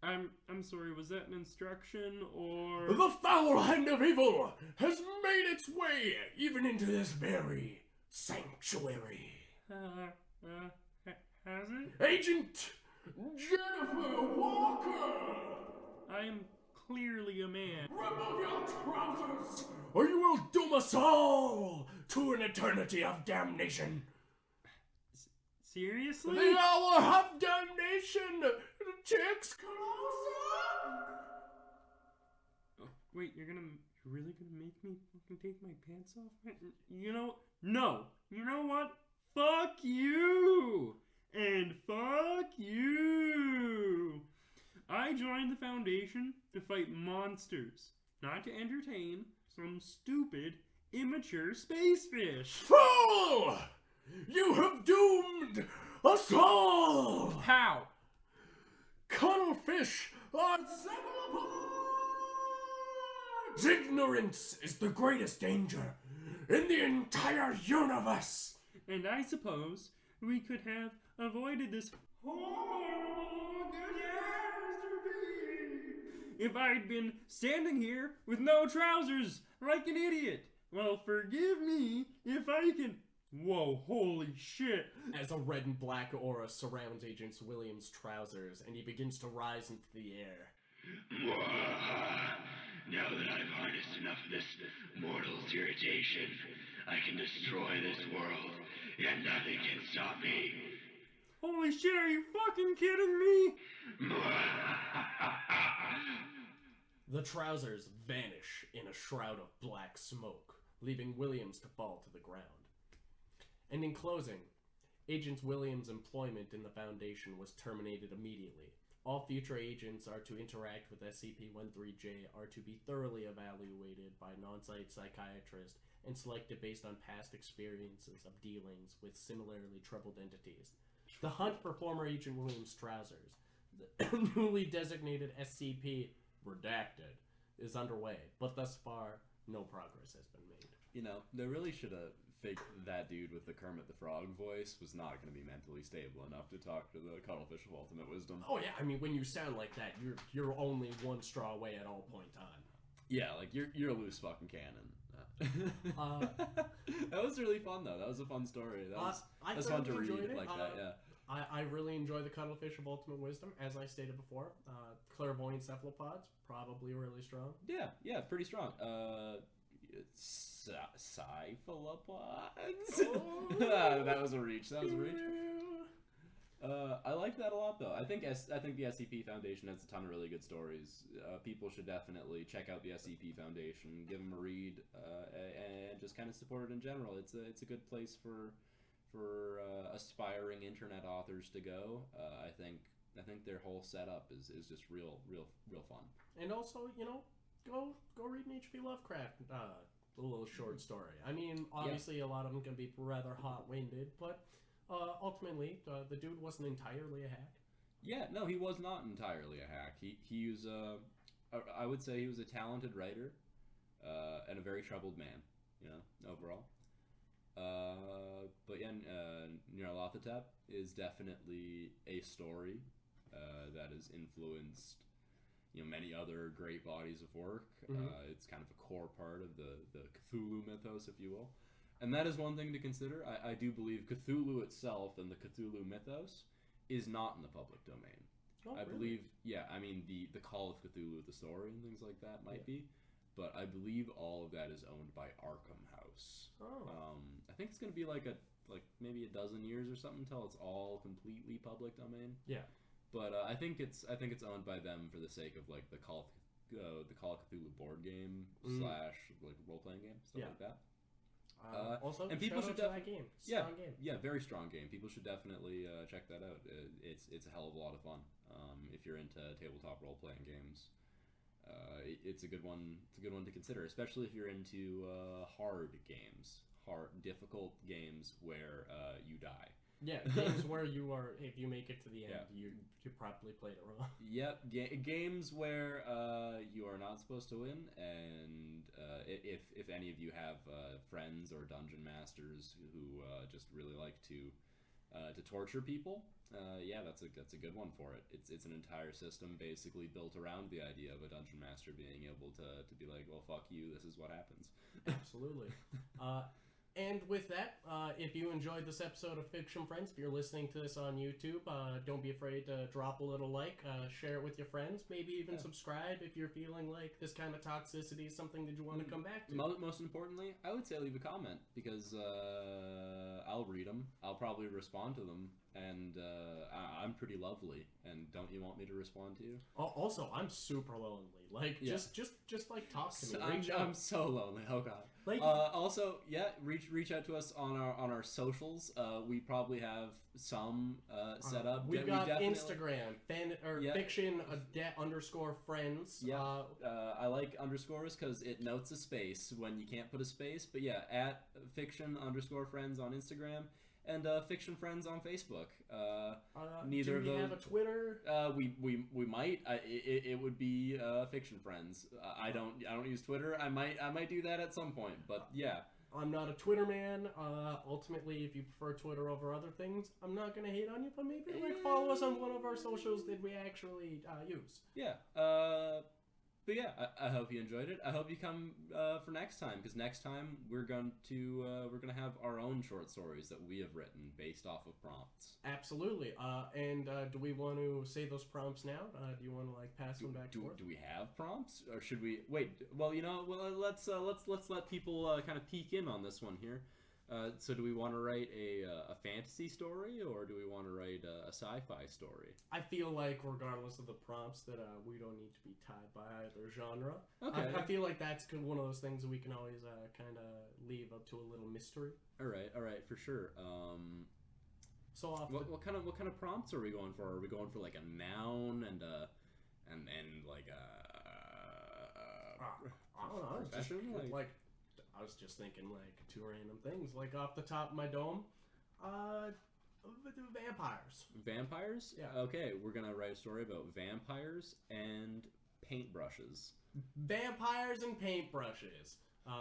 I'm sorry. Was that an instruction or? The foul hand of evil has made its way even into this very sanctuary. Has it? Agent Jennifer Walker! I am clearly a man. Remove your trousers, or you will doom us all to an eternity of damnation. Seriously? The hour of damnation takes closer. Wait, you're really gonna make me fucking take my pants off? You know, no. You know what? Fuck you! And fuck you! I joined the Foundation to fight monsters, not to entertain some stupid, immature space fish. Fool! You have doomed us all! How? Cuttlefish are several parts! Ignorance is the greatest danger in the entire universe! And I suppose we could have avoided this horrible catastrophe if I'd been standing here with no trousers like an idiot. Well, forgive me if I can... Whoa, holy shit. As a red and black aura surrounds Agent Williams' trousers, and he begins to rise into the air. Now that I've harnessed enough of this mortal's irritation, I can destroy this world, and nothing can stop me. Holy shit, are you fucking kidding me? The trousers vanish in a shroud of black smoke, leaving Williams to fall to the ground. And in closing, Agent Williams' employment in the Foundation was terminated immediately. All future agents are to interact with SCP-013-J are to be thoroughly evaluated by non-site psychiatrists and selected based on past experiences of dealings with similarly troubled entities. The hunt for former Agent Williams' trousers, the newly designated SCP Redacted, is underway, but thus far, no progress has been made. You know, they really should have faked that dude with the Kermit the Frog voice was not going to be mentally stable enough to talk to the Cuttlefish of Ultimate Wisdom. Oh yeah, I mean, when you sound like that, you're only one straw away at all point on. Yeah, like you're a loose fucking cannon. That was really fun though. That was a fun story. That was fun to read it like that. Yeah. I really enjoy the Cuttlefish of Ultimate Wisdom, as I stated before. Clairvoyant cephalopods, probably really strong. Yeah, pretty strong. Cephalopods? Oh. That was a reach. I like that a lot, though. I think the SCP Foundation has a ton of really good stories. People should definitely check out the SCP Foundation, give them a read, and just kind of support it in general. It's a good place for aspiring internet authors to go. I think their whole setup is just real fun. And also, you know, go read an H.P. Lovecraft little short story. I mean, obviously a lot of them can be rather hot-winded, but ultimately the dude wasn't entirely a hack. Yeah, no, he was not entirely a hack. He was I would say he was a talented writer and a very troubled man, you know, overall. But yeah, Nyarlothotep is definitely a story that has influenced, you know, many other great bodies of work. Mm-hmm. It's kind of a core part of the Cthulhu mythos, if you will. And that is one thing to consider. I do believe Cthulhu itself and the Cthulhu mythos is not in the public domain. Oh, I really? believe, yeah, I mean, the Call of Cthulhu, the story and things like that might be. But I believe all of that is owned by Arkham House. Oh. I think it's going to be like maybe a dozen years or something until it's all completely public domain. Yeah. But I think it's owned by them for the sake of like the Call of Cthulhu board game / like role playing game, stuff like that. Also, and people should that game. Strong game. Yeah, very strong game. People should definitely check that out. It's a hell of a lot of fun. If you're into tabletop role playing games, it's a good one. It's a good one to consider, especially if you're into hard games, difficult games where you die. Yeah, games where if you make it to the end, Yeah. you probably played it wrong. Yep, games where you are not supposed to win, and if any of you have friends or dungeon masters who just really like to torture people, yeah, that's a good one for it. It's an entire system basically built around the idea of a dungeon master being able to be like, well, fuck you, this is what happens. Absolutely. And with that, if you enjoyed this episode of Fiction Friends, if you're listening to this on YouTube, don't be afraid to drop a little like, share it with your friends, maybe even subscribe if you're feeling like this kind of toxicity is something that you want to come back to. Most importantly, I would say leave a comment, because I'll read them, I'll probably respond to them, and I'm pretty lovely, and don't you want me to respond to you? Also, I'm super lonely. Like, just like talk to me. I'm so lonely. Oh god. Like, also, yeah, reach out to us on our socials. We probably have some set up. We've got definitely... Instagram, fiction underscore friends. Yeah, I like underscores because it notes a space when you can't put a space. But yeah, at fiction underscore friends on Instagram. And Fiction Friends on Facebook. Neither of those. Do we have a Twitter? We might. It would be Fiction Friends. I don't use Twitter. I might do that at some point. But yeah. I'm not a Twitter man. Ultimately, if you prefer Twitter over other things, I'm not gonna hate on you. But maybe follow us on one of our socials that we actually use. Yeah. But yeah, I hope you enjoyed it. I hope you come for next time, because next time we're gonna have our own short stories that we have written based off of prompts. Absolutely. And do we want to say those prompts now? Do you want to like pass them back? Do we have prompts, or should we wait? Well, let's let people kind of peek in on this one here. So do we want to write a fantasy story, or do we want to write a sci-fi story? I feel like regardless of the prompts that we don't need to be tied by either genre. Okay. I feel like that's one of those things that we can always kind of leave up to a little mystery. All right, for sure. So off what kind of prompts are we going for? Are we going for like a noun and like a I don't know, profession? Like I was just thinking like two random things, like off the top of my dome, vampires. Vampires? Yeah. Okay, we're gonna write a story about vampires and paintbrushes. Vampires and paintbrushes.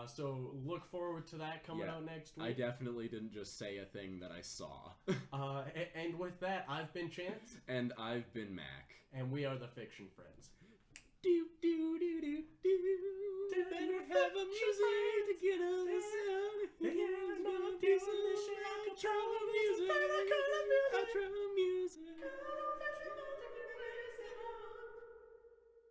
So look forward to that coming out next week. I definitely didn't just say a thing that I saw. And with that, I've been Chance. And I've been Mac. And we are the Fiction Friends.